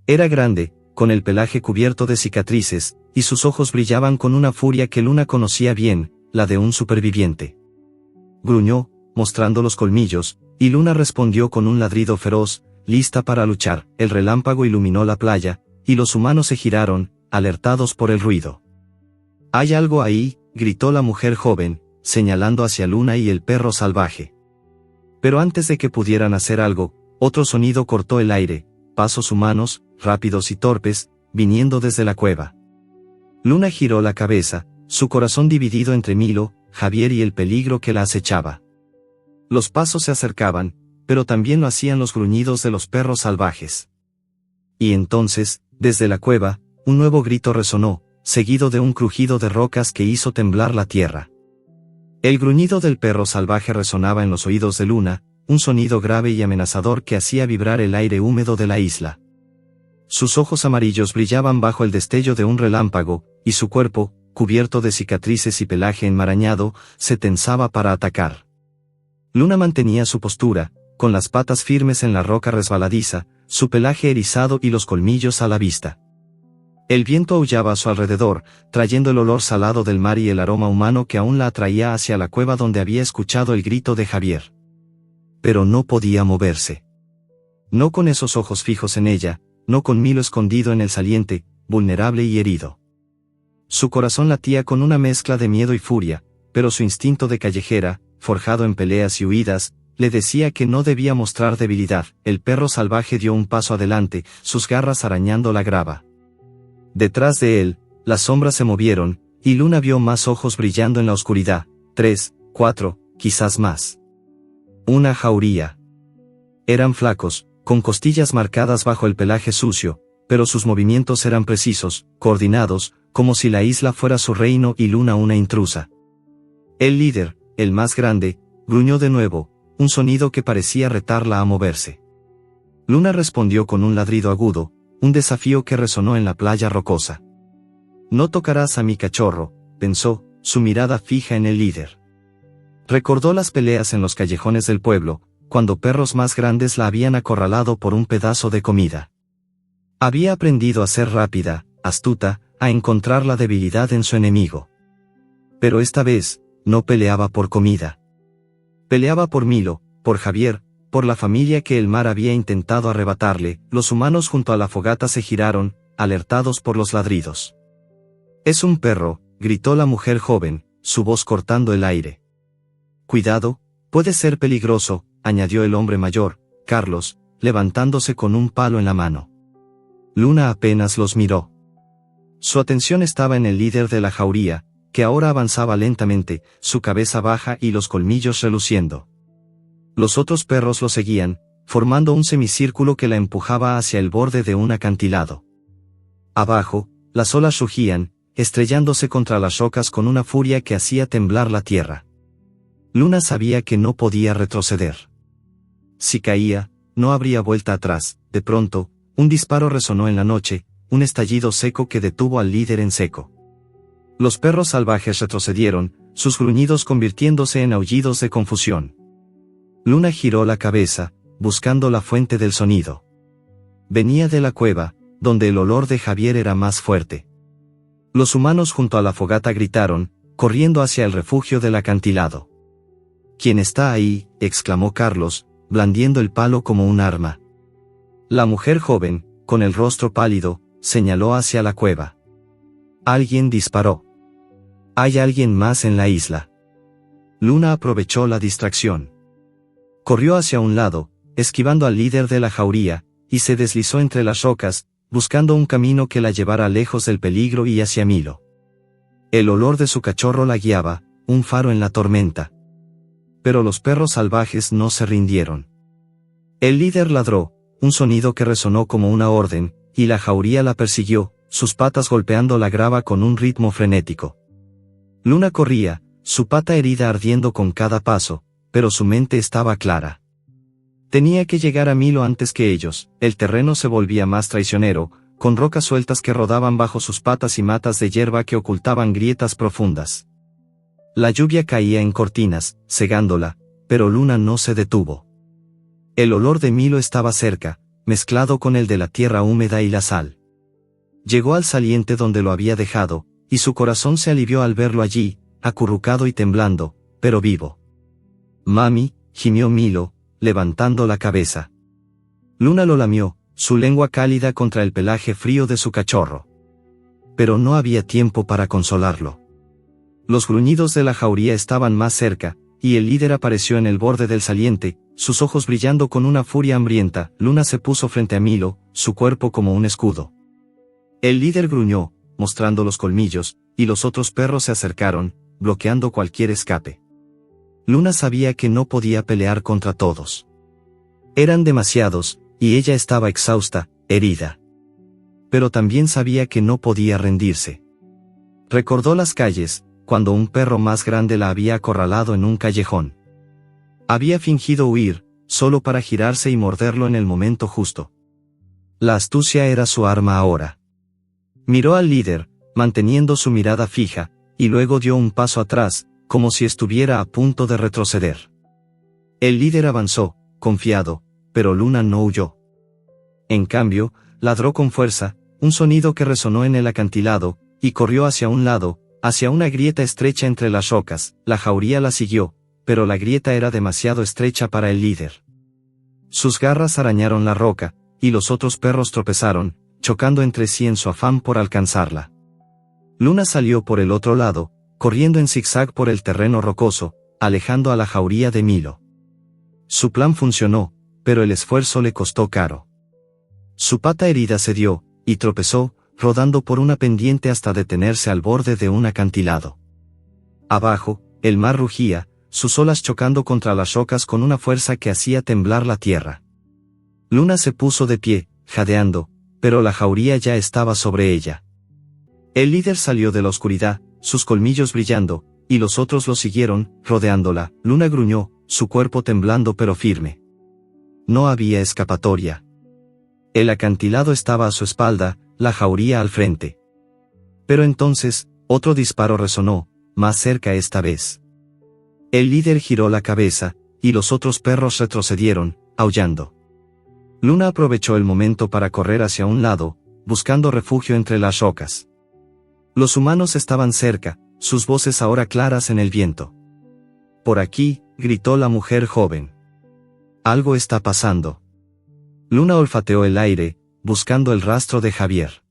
Era grande, con el pelaje cubierto de cicatrices, y sus ojos brillaban con una furia que Luna conocía bien, la de un superviviente. Gruñó, mostrando los colmillos, y Luna respondió con un ladrido feroz, lista para luchar. El relámpago iluminó la playa, y los humanos se giraron, alertados por el ruido. «Hay algo ahí», gritó la mujer joven, señalando hacia Luna y el perro salvaje. Pero antes de que pudieran hacer algo, otro sonido cortó el aire, pasos humanos, rápidos y torpes, viniendo desde la cueva. Luna giró la cabeza, su corazón dividido entre Milo, Javier y el peligro que la acechaba. Los pasos se acercaban, pero también lo hacían los gruñidos de los perros salvajes. Y entonces, desde la cueva, un nuevo grito resonó, seguido de un crujido de rocas que hizo temblar la tierra. El gruñido del perro salvaje resonaba en los oídos de Luna, un sonido grave y amenazador que hacía vibrar el aire húmedo de la isla. Sus ojos amarillos brillaban bajo el destello de un relámpago, y su cuerpo, cubierto de cicatrices y pelaje enmarañado, se tensaba para atacar. Luna mantenía su postura, con las patas firmes en la roca resbaladiza, su pelaje erizado y los colmillos a la vista. El viento aullaba a su alrededor, trayendo el olor salado del mar y el aroma humano que aún la atraía hacia la cueva donde había escuchado el grito de Javier. Pero no podía moverse. No con esos ojos fijos en ella, no con Milo escondido en el saliente, vulnerable y herido. Su corazón latía con una mezcla de miedo y furia, pero su instinto de callejera, forjado en peleas y huidas, le decía que no debía mostrar debilidad. El perro salvaje dio un paso adelante, sus garras arañando la grava. Detrás de él, las sombras se movieron, y Luna vio más ojos brillando en la oscuridad, 3, 4, quizás más. Una jauría. Eran flacos, con costillas marcadas bajo el pelaje sucio, pero sus movimientos eran precisos, coordinados, como si la isla fuera su reino y Luna una intrusa. El líder, el más grande, gruñó de nuevo, un sonido que parecía retarla a moverse. Luna respondió con un ladrido agudo, un desafío que resonó en la playa rocosa. «No tocarás a mi cachorro», pensó, su mirada fija en el líder. Recordó las peleas en los callejones del pueblo, cuando perros más grandes la habían acorralado por un pedazo de comida. Había aprendido a ser rápida, astuta, a encontrar la debilidad en su enemigo. Pero esta vez, no peleaba por comida. Peleaba por Milo, por Javier, por la familia que el mar había intentado arrebatarle. Los humanos junto a la fogata se giraron, alertados por los ladridos. «Es un perro», gritó la mujer joven, su voz cortando el aire. «Cuidado, puede ser peligroso», añadió el hombre mayor, Carlos, levantándose con un palo en la mano. Luna apenas los miró. Su atención estaba en el líder de la jauría, que ahora avanzaba lentamente, su cabeza baja y los colmillos reluciendo. Los otros perros lo seguían, formando un semicírculo que la empujaba hacia el borde de un acantilado. Abajo, las olas rugían, estrellándose contra las rocas con una furia que hacía temblar la tierra. Luna sabía que no podía retroceder. Si caía, no habría vuelta atrás. De pronto, un disparo resonó en la noche, un estallido seco que detuvo al líder en seco. Los perros salvajes retrocedieron, sus gruñidos convirtiéndose en aullidos de confusión. Luna giró la cabeza, buscando la fuente del sonido. Venía de la cueva, donde el olor de Javier era más fuerte. Los humanos junto a la fogata gritaron, corriendo hacia el refugio del acantilado. «¿Quién está ahí?», exclamó Carlos, blandiendo el palo como un arma. La mujer joven, con el rostro pálido, señaló hacia la cueva. Alguien disparó. «Hay alguien más en la isla». Luna aprovechó la distracción. Corrió hacia un lado, esquivando al líder de la jauría, y se deslizó entre las rocas, buscando un camino que la llevara lejos del peligro y hacia Milo. El olor de su cachorro la guiaba, un faro en la tormenta. Pero los perros salvajes no se rindieron. El líder ladró, un sonido que resonó como una orden, y la jauría la persiguió, sus patas golpeando la grava con un ritmo frenético. Luna corría, su pata herida ardiendo con cada paso, pero su mente estaba clara. Tenía que llegar a Milo antes que ellos. El terreno se volvía más traicionero, con rocas sueltas que rodaban bajo sus patas y matas de hierba que ocultaban grietas profundas. La lluvia caía en cortinas, cegándola, pero Luna no se detuvo. El olor de Milo estaba cerca, mezclado con el de la tierra húmeda y la sal. Llegó al saliente donde lo había dejado, y su corazón se alivió al verlo allí, acurrucado y temblando, pero vivo. «Mami», gimió Milo, levantando la cabeza. Luna lo lamió, su lengua cálida contra el pelaje frío de su cachorro. Pero no había tiempo para consolarlo. Los gruñidos de la jauría estaban más cerca, y el líder apareció en el borde del saliente, sus ojos brillando con una furia hambrienta. Luna se puso frente a Milo, su cuerpo como un escudo. El líder gruñó, mostrando los colmillos, y los otros perros se acercaron, bloqueando cualquier escape. Luna sabía que no podía pelear contra todos. Eran demasiados, y ella estaba exhausta, herida. Pero también sabía que no podía rendirse. Recordó las calles, cuando un perro más grande la había acorralado en un callejón. Había fingido huir, solo para girarse y morderlo en el momento justo. La astucia era su arma ahora. Miró al líder, manteniendo su mirada fija, y luego dio un paso atrás, como si estuviera a punto de retroceder. El líder avanzó, confiado, pero Luna no huyó. En cambio, ladró con fuerza, un sonido que resonó en el acantilado, y corrió hacia un lado, hacia una grieta estrecha entre las rocas. La jauría la siguió, pero la grieta era demasiado estrecha para el líder. Sus garras arañaron la roca, y los otros perros tropezaron, chocando entre sí en su afán por alcanzarla. Luna salió por el otro lado, corriendo en zigzag por el terreno rocoso, alejando a la jauría de Milo. Su plan funcionó, pero el esfuerzo le costó caro. Su pata herida cedió, y tropezó, rodando por una pendiente hasta detenerse al borde de un acantilado. Abajo, el mar rugía, sus olas chocando contra las rocas con una fuerza que hacía temblar la tierra. Luna se puso de pie, jadeando, pero la jauría ya estaba sobre ella. El líder salió de la oscuridad, sus colmillos brillando, y los otros lo siguieron, rodeándola. Luna gruñó, su cuerpo temblando pero firme. No había escapatoria. El acantilado estaba a su espalda, la jauría al frente. Pero entonces, otro disparo resonó, más cerca esta vez. El líder giró la cabeza, y los otros perros retrocedieron, aullando. Luna aprovechó el momento para correr hacia un lado, buscando refugio entre las rocas. Los humanos estaban cerca, sus voces ahora claras en el viento. «Por aquí», gritó la mujer joven. «Algo está pasando». Luna olfateó el aire, buscando el rastro de Javier.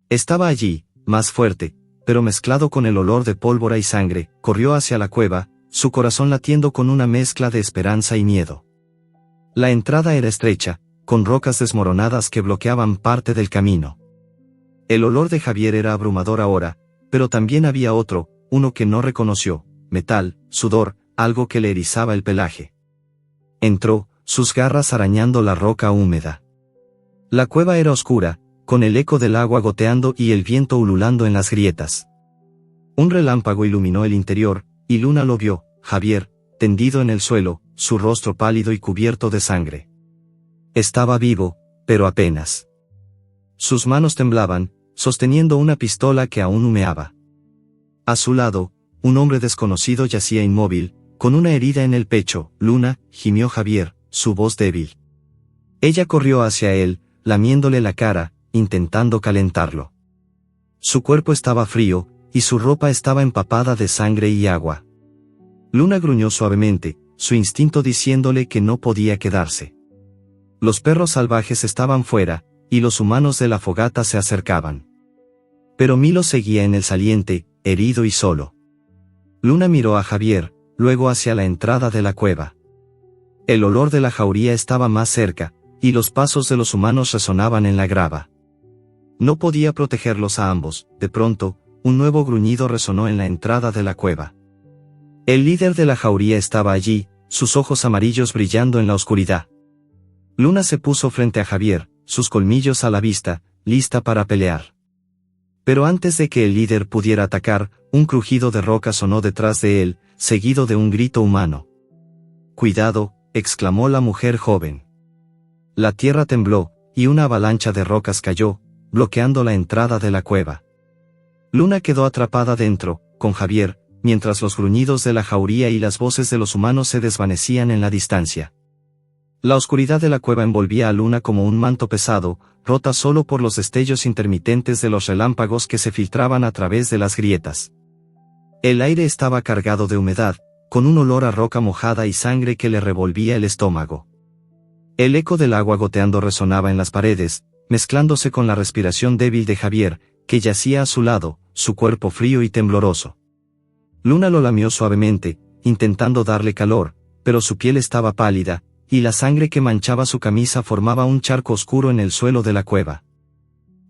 Estaba allí, más fuerte, pero mezclado con el olor de pólvora y sangre. Corrió hacia la cueva, su corazón latiendo con una mezcla de esperanza y miedo. La entrada era estrecha, con rocas desmoronadas que bloqueaban parte del camino. El olor de Javier era abrumador ahora, pero también había otro, uno que no reconoció: metal, sudor, algo que le erizaba el pelaje. Entró, sus garras arañando la roca húmeda. La cueva era oscura, con el eco del agua goteando y el viento ululando en las grietas. Un relámpago iluminó el interior, y Luna lo vio: Javier, tendido en el suelo, su rostro pálido y cubierto de sangre. Estaba vivo, pero apenas. Sus manos temblaban, sosteniendo una pistola que aún humeaba. A su lado, un hombre desconocido yacía inmóvil, con una herida en el pecho. «Luna», gimió Javier, su voz débil. Ella corrió hacia él, lamiéndole la cara, intentando calentarlo. Su cuerpo estaba frío, y su ropa estaba empapada de sangre y agua. Luna gruñó suavemente, su instinto diciéndole que no podía quedarse. Los perros salvajes estaban fuera, y los humanos de la fogata se acercaban. Pero Milo seguía en el saliente, herido y solo. Luna miró a Javier, luego hacia la entrada de la cueva. El olor de la jauría estaba más cerca, y los pasos de los humanos resonaban en la grava. No podía protegerlos a ambos. De pronto, un nuevo gruñido resonó en la entrada de la cueva. El líder de la jauría estaba allí, sus ojos amarillos brillando en la oscuridad. Luna se puso frente a Javier, sus colmillos a la vista, lista para pelear. Pero antes de que el líder pudiera atacar, un crujido de roca sonó detrás de él, seguido de un grito humano. «Cuidado», exclamó la mujer joven. La tierra tembló, y una avalancha de rocas cayó, bloqueando la entrada de la cueva. Luna quedó atrapada dentro, con Javier, mientras los gruñidos de la jauría y las voces de los humanos se desvanecían en la distancia. La oscuridad de la cueva envolvía a Luna como un manto pesado, rota solo por los destellos intermitentes de los relámpagos que se filtraban a través de las grietas. El aire estaba cargado de humedad, con un olor a roca mojada y sangre que le revolvía el estómago. El eco del agua goteando resonaba en las paredes, mezclándose con la respiración débil de Javier, que yacía a su lado, su cuerpo frío y tembloroso. Luna lo lamió suavemente, intentando darle calor, pero su piel estaba pálida, y la sangre que manchaba su camisa formaba un charco oscuro en el suelo de la cueva.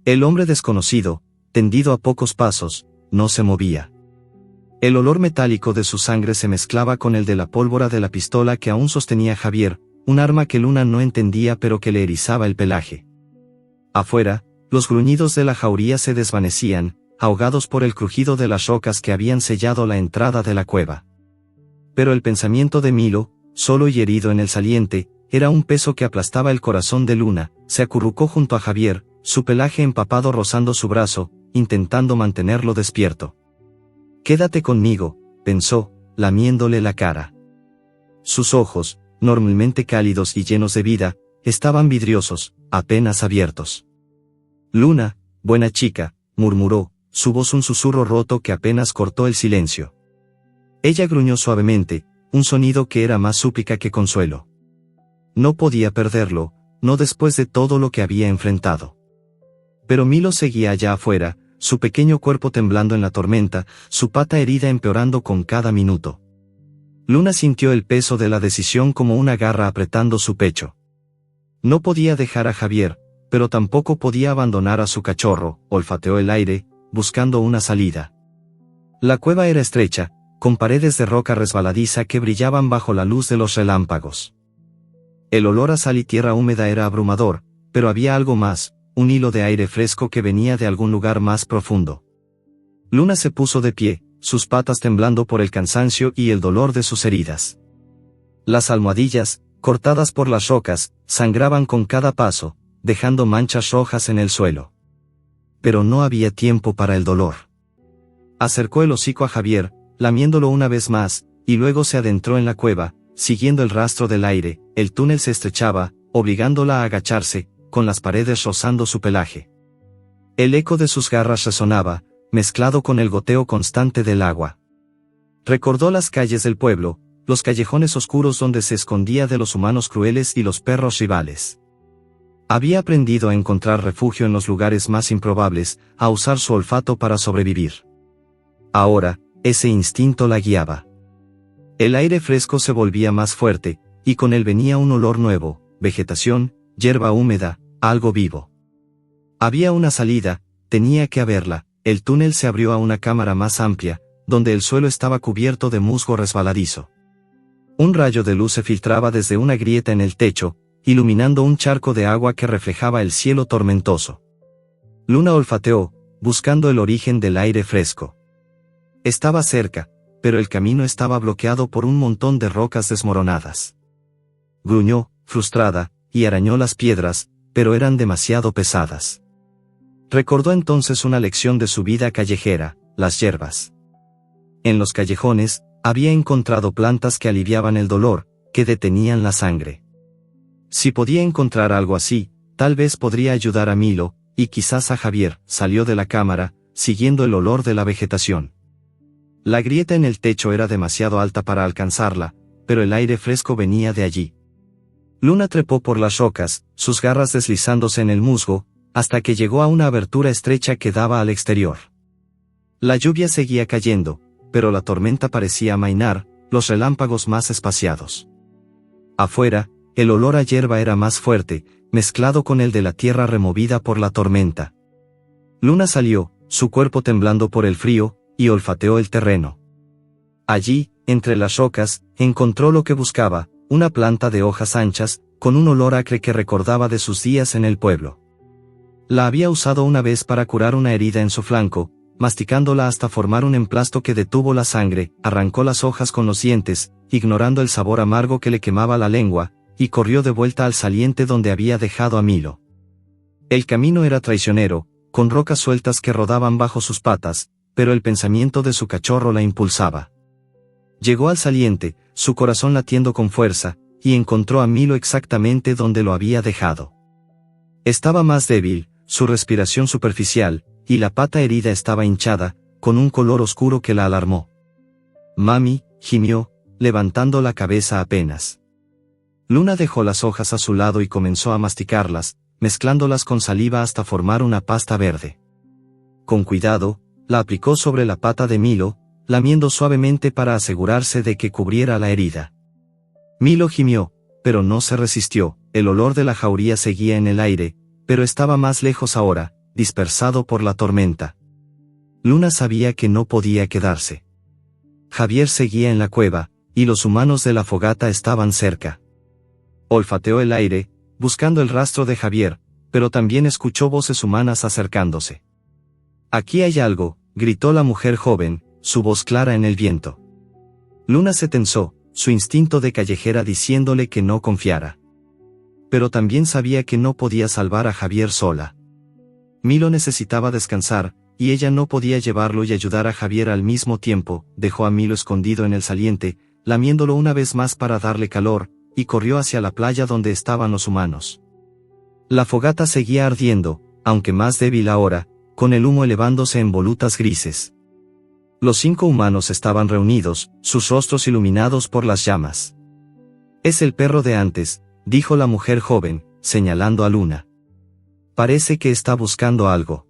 El hombre desconocido, tendido a pocos pasos, no se movía. El olor metálico de su sangre se mezclaba con el de la pólvora de la pistola que aún sostenía Javier, un arma que Luna no entendía pero que le erizaba el pelaje. Afuera, los gruñidos de la jauría se desvanecían, ahogados por el crujido de las rocas que habían sellado la entrada de la cueva. Pero el pensamiento de Milo, solo y herido en el saliente, era un peso que aplastaba el corazón de Luna. Se acurrucó junto a Javier, su pelaje empapado rozando su brazo, intentando mantenerlo despierto. «Quédate conmigo», pensó, lamiéndole la cara. Sus ojos, normalmente cálidos y llenos de vida, estaban vidriosos, apenas abiertos. «Luna, buena chica», murmuró, su voz un susurro roto que apenas cortó el silencio. Ella gruñó suavemente, un sonido que era más súplica que consuelo. No podía perderlo, no después de todo lo que había enfrentado. Pero Milo seguía allá afuera, su pequeño cuerpo temblando en la tormenta, su pata herida empeorando con cada minuto. Luna sintió el peso de la decisión como una garra apretando su pecho. No podía dejar a Javier, pero tampoco podía abandonar a su cachorro. Olfateó el aire, buscando una salida. La cueva era estrecha, con paredes de roca resbaladiza que brillaban bajo la luz de los relámpagos. El olor a sal y tierra húmeda era abrumador, pero había algo más, un hilo de aire fresco que venía de algún lugar más profundo. Luna se puso de pie, sus patas temblando por el cansancio y el dolor de sus heridas. Las almohadillas, cortadas por las rocas, sangraban con cada paso, dejando manchas rojas en el suelo. Pero no había tiempo para el dolor. Acercó el hocico a Javier, lamiéndolo una vez más, y luego se adentró en la cueva, siguiendo el rastro del aire. El túnel se estrechaba, obligándola a agacharse, con las paredes rozando su pelaje. El eco de sus garras resonaba, mezclado con el goteo constante del agua. Recordó las calles del pueblo, los callejones oscuros donde se escondía de los humanos crueles y los perros rivales. Había aprendido a encontrar refugio en los lugares más improbables, a usar su olfato para sobrevivir. Ahora, ese instinto la guiaba. El aire fresco se volvía más fuerte, y con él venía un olor nuevo, vegetación, hierba húmeda, algo vivo. Había una salida, tenía que haberla. El túnel se abrió a una cámara más amplia, donde el suelo estaba cubierto de musgo resbaladizo. Un rayo de luz se filtraba desde una grieta en el techo, iluminando un charco de agua que reflejaba el cielo tormentoso. Luna olfateó, buscando el origen del aire fresco. Estaba cerca, pero el camino estaba bloqueado por un montón de rocas desmoronadas. Gruñó, frustrada, y arañó las piedras, pero eran demasiado pesadas. Recordó entonces una lección de su vida callejera, las hierbas. En los callejones, había encontrado plantas que aliviaban el dolor, que detenían la sangre. Si podía encontrar algo así, tal vez podría ayudar a Milo, y quizás a Javier. Salió de la cámara, siguiendo el olor de la vegetación. La grieta en el techo era demasiado alta para alcanzarla, pero el aire fresco venía de allí. Luna trepó por las rocas, sus garras deslizándose en el musgo, hasta que llegó a una abertura estrecha que daba al exterior. La lluvia seguía cayendo, pero la tormenta parecía amainar, los relámpagos más espaciados. Afuera, el olor a hierba era más fuerte, mezclado con el de la tierra removida por la tormenta. Luna salió, su cuerpo temblando por el frío, y olfateó el terreno. Allí, entre las rocas, encontró lo que buscaba, una planta de hojas anchas, con un olor acre que recordaba de sus días en el pueblo. La había usado una vez para curar una herida en su flanco, masticándola hasta formar un emplasto que detuvo la sangre. Arrancó las hojas con los dientes, ignorando el sabor amargo que le quemaba la lengua, y corrió de vuelta al saliente donde había dejado a Milo. El camino era traicionero, con rocas sueltas que rodaban bajo sus patas, pero el pensamiento de su cachorro la impulsaba. Llegó al saliente, su corazón latiendo con fuerza, y encontró a Milo exactamente donde lo había dejado. Estaba más débil, su respiración superficial, y la pata herida estaba hinchada, con un color oscuro que la alarmó. «Mami», gimió, levantando la cabeza apenas. Luna dejó las hojas a su lado y comenzó a masticarlas, mezclándolas con saliva hasta formar una pasta verde. Con cuidado, la aplicó sobre la pata de Milo, lamiendo suavemente para asegurarse de que cubriera la herida. Milo gimió, pero no se resistió, el olor de la jauría seguía en el aire, pero estaba más lejos ahora, dispersado por la tormenta. Luna sabía que no podía quedarse. Javier seguía en la cueva, y los humanos de la fogata estaban cerca. Olfateó el aire, buscando el rastro de Javier, pero también escuchó voces humanas acercándose. «Aquí hay algo», gritó la mujer joven, su voz clara en el viento. Luna se tensó, su instinto de callejera diciéndole que no confiara. Pero también sabía que no podía salvar a Javier sola. Milo necesitaba descansar, y ella no podía llevarlo y ayudar a Javier al mismo tiempo. Dejó a Milo escondido en el saliente, lamiéndolo una vez más para darle calor, y corrió hacia la playa donde estaban los humanos. La fogata seguía ardiendo, aunque más débil ahora, con el humo elevándose en volutas grises. Los 5 humanos estaban reunidos, sus rostros iluminados por las llamas. «Es el perro de antes», dijo la mujer joven, señalando a Luna. «Parece que está buscando algo».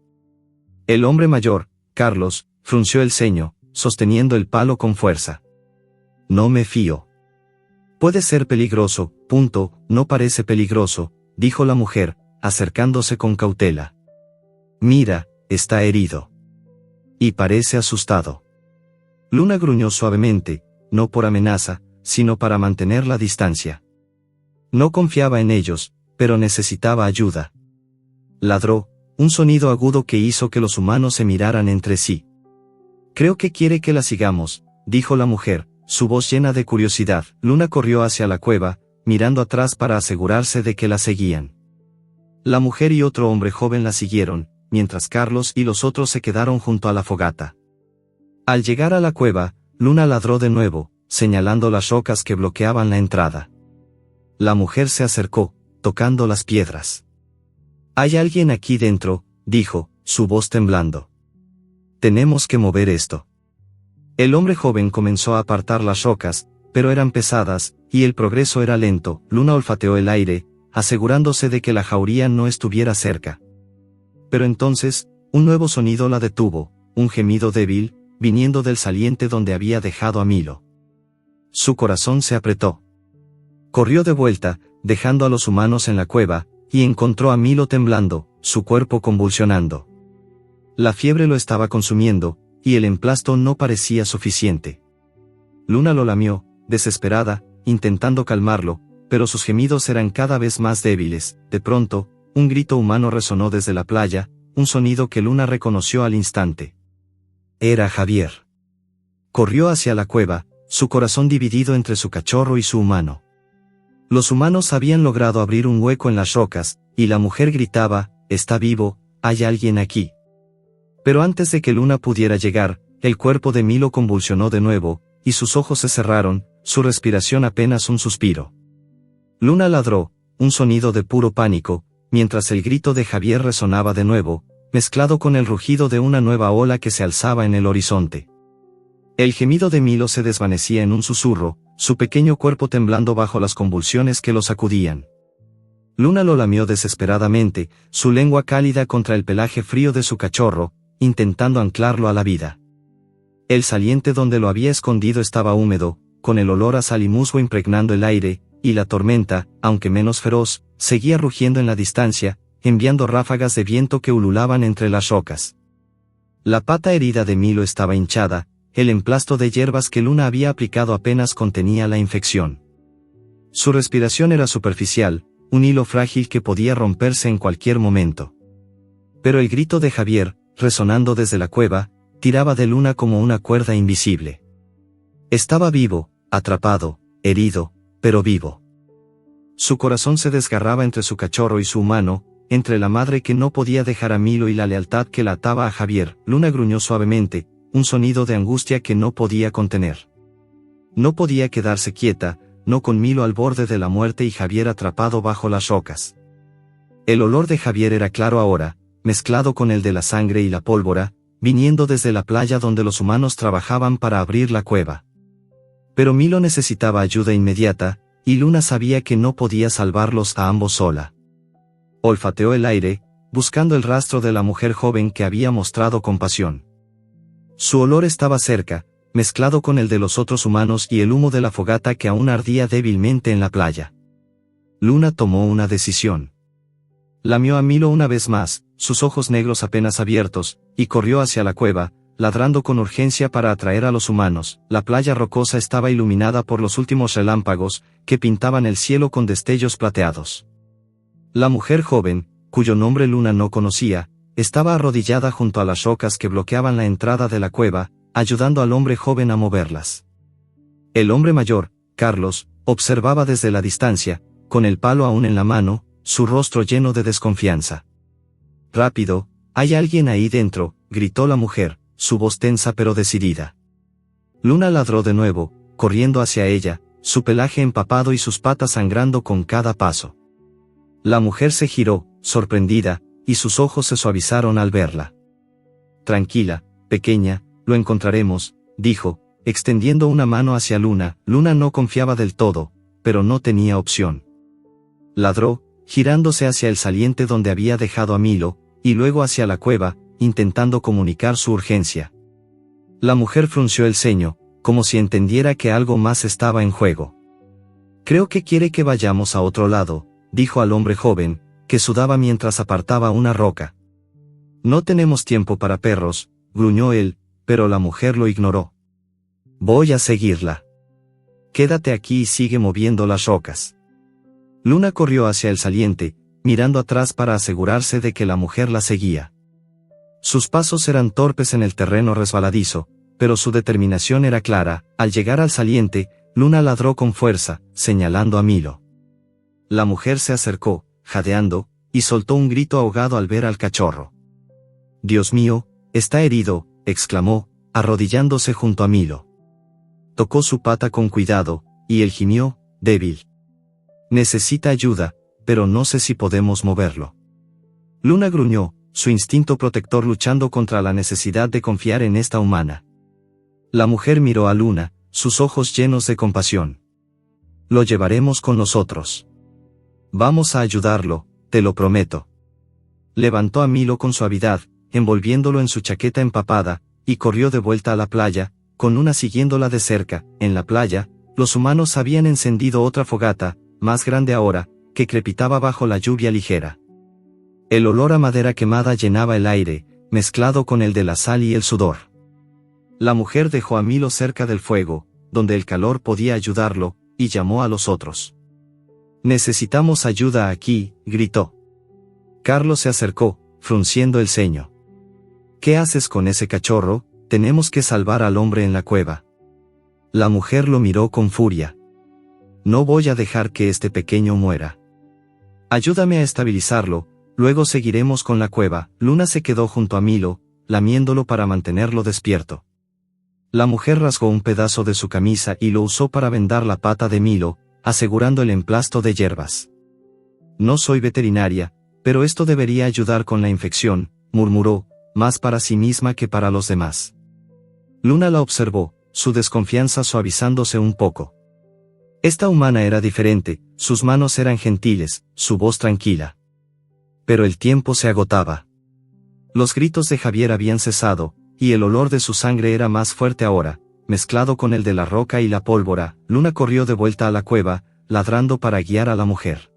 El hombre mayor, Carlos, frunció el ceño, sosteniendo el palo con fuerza. «No me fío». «Puede ser peligroso, no parece peligroso», dijo la mujer, acercándose con cautela. «Mira, está herido. Y parece asustado». Luna gruñó suavemente, no por amenaza, sino para mantener la distancia. No confiaba en ellos, pero necesitaba ayuda. Ladró, un sonido agudo que hizo que los humanos se miraran entre sí. «Creo que quiere que la sigamos», dijo la mujer, su voz llena de curiosidad. Luna corrió hacia la cueva, mirando atrás para asegurarse de que la seguían. La mujer y otro hombre joven la siguieron, mientras Carlos y los otros se quedaron junto a la fogata. Al llegar a la cueva, Luna ladró de nuevo, señalando las rocas que bloqueaban la entrada. La mujer se acercó, tocando las piedras. «Hay alguien aquí dentro», dijo, su voz temblando. «Tenemos que mover esto». El hombre joven comenzó a apartar las rocas, pero eran pesadas, y el progreso era lento. Luna olfateó el aire, asegurándose de que la jauría no estuviera cerca. Pero entonces, un nuevo sonido la detuvo, un gemido débil, viniendo del saliente donde había dejado a Milo. Su corazón se apretó. Corrió de vuelta, dejando a los humanos en la cueva, y encontró a Milo temblando, su cuerpo convulsionando. La fiebre lo estaba consumiendo, y el emplasto no parecía suficiente. Luna lo lamió, desesperada, intentando calmarlo, pero sus gemidos eran cada vez más débiles. De pronto, un grito humano resonó desde la playa, un sonido que Luna reconoció al instante. Era Javier. Corrió hacia la cueva, su corazón dividido entre su cachorro y su humano. Los humanos habían logrado abrir un hueco en las rocas, y la mujer gritaba: «Está vivo, hay alguien aquí». Pero antes de que Luna pudiera llegar, el cuerpo de Milo convulsionó de nuevo, y sus ojos se cerraron, su respiración apenas un suspiro. Luna ladró, un sonido de puro pánico, mientras el grito de Javier resonaba de nuevo, mezclado con el rugido de una nueva ola que se alzaba en el horizonte. El gemido de Milo se desvanecía en un susurro, su pequeño cuerpo temblando bajo las convulsiones que lo sacudían. Luna lo lamió desesperadamente, su lengua cálida contra el pelaje frío de su cachorro, intentando anclarlo a la vida. El saliente donde lo había escondido estaba húmedo, con el olor a sal y musgo impregnando el aire, y la tormenta, aunque menos feroz, seguía rugiendo en la distancia, enviando ráfagas de viento que ululaban entre las rocas. La pata herida de Milo estaba hinchada, el emplasto de hierbas que Luna había aplicado apenas contenía la infección. Su respiración era superficial, un hilo frágil que podía romperse en cualquier momento. Pero el grito de Javier, resonando desde la cueva, tiraba de Luna como una cuerda invisible. Estaba vivo, atrapado, herido, pero vivo. Su corazón se desgarraba entre su cachorro y su humano, entre la madre que no podía dejar a Milo y la lealtad que la ataba a Javier, Luna gruñó suavemente, un sonido de angustia que no podía contener. No podía quedarse quieta, no con Milo al borde de la muerte y Javier atrapado bajo las rocas. El olor de Javier era claro ahora, mezclado con el de la sangre y la pólvora, viniendo desde la playa donde los humanos trabajaban para abrir la cueva. Pero Milo necesitaba ayuda inmediata, y Luna sabía que no podía salvarlos a ambos sola. Olfateó el aire, buscando el rastro de la mujer joven que había mostrado compasión. Su olor estaba cerca, mezclado con el de los otros humanos y el humo de la fogata que aún ardía débilmente en la playa. Luna tomó una decisión. Lamió a Milo una vez más, sus ojos negros apenas abiertos, y corrió hacia la cueva, ladrando con urgencia para atraer a los humanos. La playa rocosa estaba iluminada por los últimos relámpagos, que pintaban el cielo con destellos plateados. La mujer joven, cuyo nombre Luna no conocía, estaba arrodillada junto a las rocas que bloqueaban la entrada de la cueva, ayudando al hombre joven a moverlas. El hombre mayor, Carlos, observaba desde la distancia, con el palo aún en la mano, su rostro lleno de desconfianza. «Rápido, hay alguien ahí dentro», gritó la mujer, su voz tensa pero decidida. Luna ladró de nuevo, corriendo hacia ella, su pelaje empapado y sus patas sangrando con cada paso. La mujer se giró, sorprendida, y sus ojos se suavizaron al verla. «Tranquila, pequeña, lo encontraremos», dijo, extendiendo una mano hacia Luna. Luna no confiaba del todo, pero no tenía opción. Ladró, girándose hacia el saliente donde había dejado a Milo, y luego hacia la cueva, intentando comunicar su urgencia. La mujer frunció el ceño, como si entendiera que algo más estaba en juego. «Creo que quiere que vayamos a otro lado», dijo al hombre joven, que sudaba mientras apartaba una roca. «No tenemos tiempo para perros», gruñó él, pero la mujer lo ignoró. «Voy a seguirla. Quédate aquí y sigue moviendo las rocas». Luna corrió hacia el saliente, mirando atrás para asegurarse de que la mujer la seguía. Sus pasos eran torpes en el terreno resbaladizo, pero su determinación era clara. Al llegar al saliente, Luna ladró con fuerza, señalando a Milo. La mujer se acercó, jadeando, y soltó un grito ahogado al ver al cachorro. «Dios mío, está herido», exclamó, arrodillándose junto a Milo. Tocó su pata con cuidado, y él gimió, débil. «Necesita ayuda, pero no sé si podemos moverlo». Luna gruñó, su instinto protector luchando contra la necesidad de confiar en esta humana. La mujer miró a Luna, sus ojos llenos de compasión. «Lo llevaremos con nosotros. Vamos a ayudarlo, te lo prometo». Levantó a Milo con suavidad, envolviéndolo en su chaqueta empapada, y corrió de vuelta a la playa, con Luna siguiéndola de cerca. En la playa, los humanos habían encendido otra fogata, más grande ahora, que crepitaba bajo la lluvia ligera. El olor a madera quemada llenaba el aire, mezclado con el de la sal y el sudor. La mujer dejó a Milo cerca del fuego, donde el calor podía ayudarlo, y llamó a los otros. «Necesitamos ayuda aquí», gritó. Carlos se acercó, frunciendo el ceño. «¿Qué haces con ese cachorro? Tenemos que salvar al hombre en la cueva». La mujer lo miró con furia. «No voy a dejar que este pequeño muera. Ayúdame a estabilizarlo, luego seguiremos con la cueva». Luna se quedó junto a Milo, lamiéndolo para mantenerlo despierto. La mujer rasgó un pedazo de su camisa y lo usó para vendar la pata de Milo, asegurando el emplasto de hierbas. «No soy veterinaria, pero esto debería ayudar con la infección», murmuró, más para sí misma que para los demás. Luna la observó, su desconfianza suavizándose un poco. Esta humana era diferente, sus manos eran gentiles, su voz tranquila. Pero el tiempo se agotaba. Los gritos de Javier habían cesado, y el olor de su sangre era más fuerte ahora, mezclado con el de la roca y la pólvora. Luna corrió de vuelta a la cueva, ladrando para guiar a la mujer.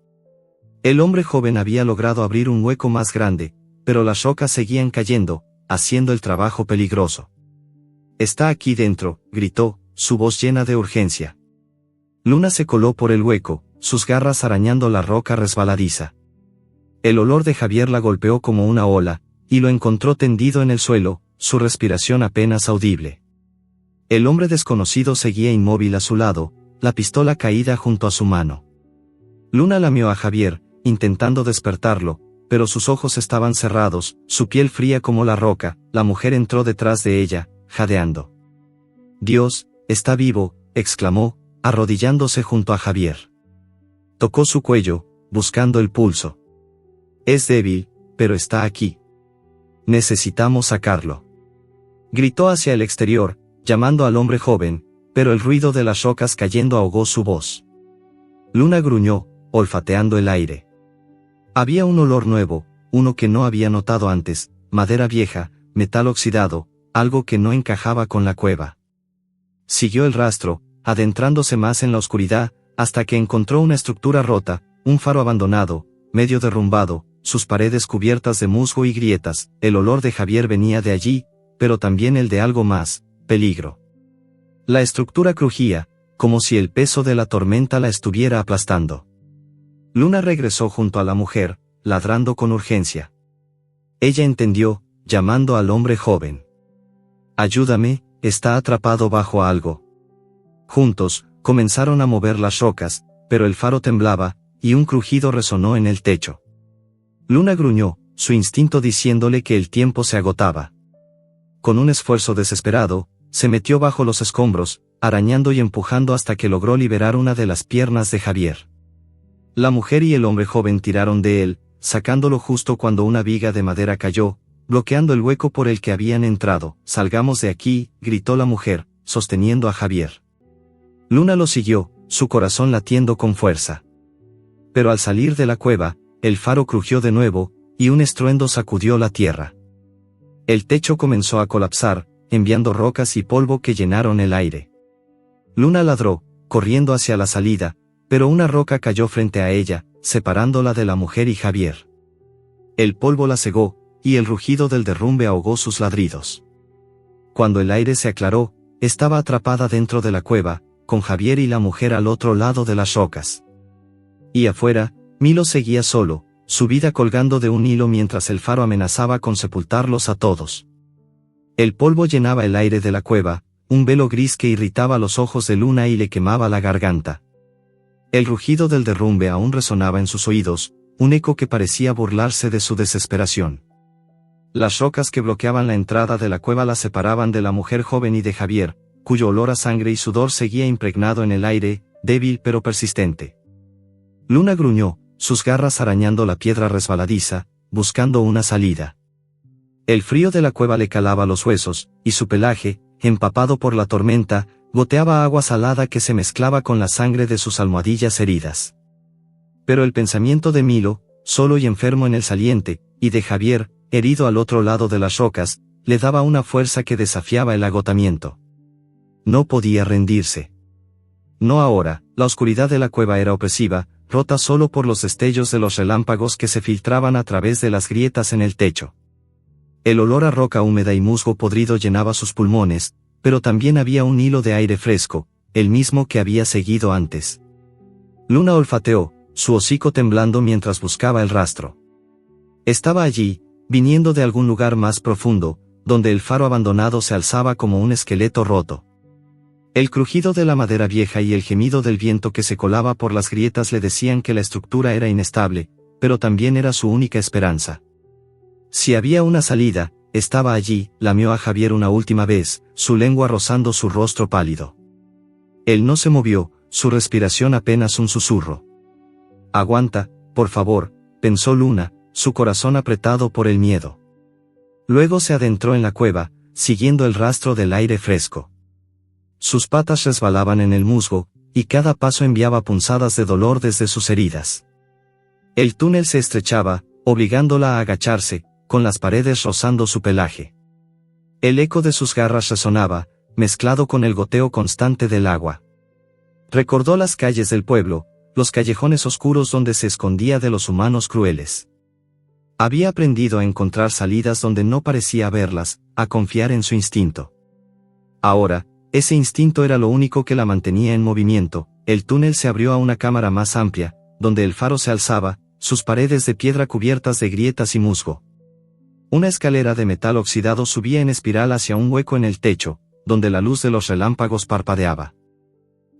El hombre joven había logrado abrir un hueco más grande, pero las rocas seguían cayendo, haciendo el trabajo peligroso. «Está aquí dentro», gritó, su voz llena de urgencia. Luna se coló por el hueco, sus garras arañando la roca resbaladiza. El olor de Javier la golpeó como una ola, y lo encontró tendido en el suelo, su respiración apenas audible. El hombre desconocido seguía inmóvil a su lado, la pistola caída junto a su mano. Luna lamió a Javier, intentando despertarlo, pero sus ojos estaban cerrados, su piel fría como la roca. La mujer entró detrás de ella, jadeando. «Dios, está vivo», exclamó, arrodillándose junto a Javier. Tocó su cuello, buscando el pulso. «Es débil, pero está aquí. Necesitamos sacarlo». Gritó hacia el exterior, llamando al hombre joven, pero el ruido de las rocas cayendo ahogó su voz. Luna gruñó, olfateando el aire. Había un olor nuevo, uno que no había notado antes, madera vieja, metal oxidado, algo que no encajaba con la cueva. Siguió el rastro, adentrándose más en la oscuridad, hasta que encontró una estructura rota, un faro abandonado, medio derrumbado, sus paredes cubiertas de musgo y grietas. El olor de Javier venía de allí, pero también el de algo más, peligro. La estructura crujía, como si el peso de la tormenta la estuviera aplastando. Luna regresó junto a la mujer, ladrando con urgencia. Ella entendió, llamando al hombre joven. «Ayúdame, está atrapado bajo algo». Juntos, comenzaron a mover las rocas, pero el faro temblaba, y un crujido resonó en el techo. Luna gruñó, su instinto diciéndole que el tiempo se agotaba. Con un esfuerzo desesperado, se metió bajo los escombros, arañando y empujando hasta que logró liberar una de las piernas de Javier. La mujer y el hombre joven tiraron de él, sacándolo justo cuando una viga de madera cayó, bloqueando el hueco por el que habían entrado. «Salgamos de aquí», gritó la mujer, sosteniendo a Javier. Luna lo siguió, su corazón latiendo con fuerza. Pero al salir de la cueva, el faro crujió de nuevo, y un estruendo sacudió la tierra. El techo comenzó a colapsar, enviando rocas y polvo que llenaron el aire. Luna ladró, corriendo hacia la salida, pero una roca cayó frente a ella, separándola de la mujer y Javier. El polvo la cegó, y el rugido del derrumbe ahogó sus ladridos. Cuando el aire se aclaró, estaba atrapada dentro de la cueva, con Javier y la mujer al otro lado de las rocas. Y afuera, Milo seguía solo, su vida colgando de un hilo mientras el faro amenazaba con sepultarlos a todos. El polvo llenaba el aire de la cueva, un velo gris que irritaba los ojos de Luna y le quemaba la garganta. El rugido del derrumbe aún resonaba en sus oídos, un eco que parecía burlarse de su desesperación. Las rocas que bloqueaban la entrada de la cueva la separaban de la mujer joven y de Javier, cuyo olor a sangre y sudor seguía impregnado en el aire, débil pero persistente. Luna gruñó, sus garras arañando la piedra resbaladiza, buscando una salida. El frío de la cueva le calaba los huesos, y su pelaje, empapado por la tormenta, goteaba agua salada que se mezclaba con la sangre de sus almohadillas heridas. Pero el pensamiento de Milo, solo y enfermo en el saliente, y de Javier, herido al otro lado de las rocas, le daba una fuerza que desafiaba el agotamiento. No podía rendirse. No ahora. La oscuridad de la cueva era opresiva, rota solo por los destellos de los relámpagos que se filtraban a través de las grietas en el techo. El olor a roca húmeda y musgo podrido llenaba sus pulmones, pero también había un hilo de aire fresco, el mismo que había seguido antes. Luna olfateó, su hocico temblando mientras buscaba el rastro. Estaba allí, viniendo de algún lugar más profundo, donde el faro abandonado se alzaba como un esqueleto roto. El crujido de la madera vieja y el gemido del viento que se colaba por las grietas le decían que la estructura era inestable, pero también era su única esperanza. Si había una salida, estaba allí. Lamió a Javier una última vez, su lengua rozando su rostro pálido. Él no se movió, su respiración apenas un susurro. «Aguanta, por favor», pensó Luna, su corazón apretado por el miedo. Luego se adentró en la cueva, siguiendo el rastro del aire fresco. Sus patas resbalaban en el musgo, y cada paso enviaba punzadas de dolor desde sus heridas. El túnel se estrechaba, obligándola a agacharse, con las paredes rozando su pelaje. El eco de sus garras resonaba, mezclado con el goteo constante del agua. Recordó las calles del pueblo, los callejones oscuros donde se escondía de los humanos crueles. Había aprendido a encontrar salidas donde no parecía haberlas, a confiar en su instinto. Ahora, ese instinto era lo único que la mantenía en movimiento. El túnel se abrió a una cámara más amplia, donde el faro se alzaba, sus paredes de piedra cubiertas de grietas y musgo. Una escalera de metal oxidado subía en espiral hacia un hueco en el techo, donde la luz de los relámpagos parpadeaba.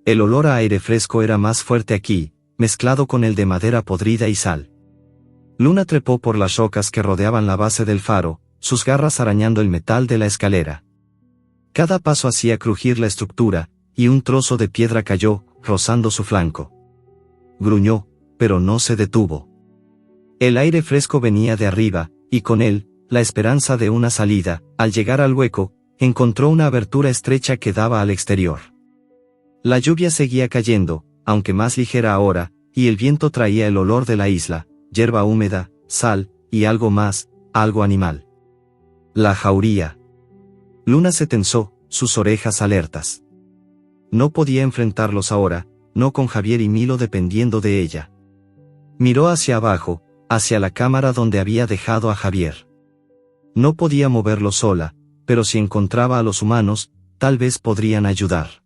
El olor a aire fresco era más fuerte aquí, mezclado con el de madera podrida y sal. Luna trepó por las rocas que rodeaban la base del faro, sus garras arañando el metal de la escalera. Cada paso hacía crujir la estructura, y un trozo de piedra cayó, rozando su flanco. Gruñó, pero no se detuvo. El aire fresco venía de arriba, y con él, la esperanza de una salida. Al llegar al hueco, encontró una abertura estrecha que daba al exterior. La lluvia seguía cayendo, aunque más ligera ahora, y el viento traía el olor de la isla, hierba húmeda, sal, y algo más, algo animal. La jauría. Luna se tensó, sus orejas alertas. No podía enfrentarlos ahora, no con Javier y Milo dependiendo de ella. Miró hacia abajo, hacia la cámara donde había dejado a Javier. No podía moverlo sola, pero si encontraba a los humanos, tal vez podrían ayudar.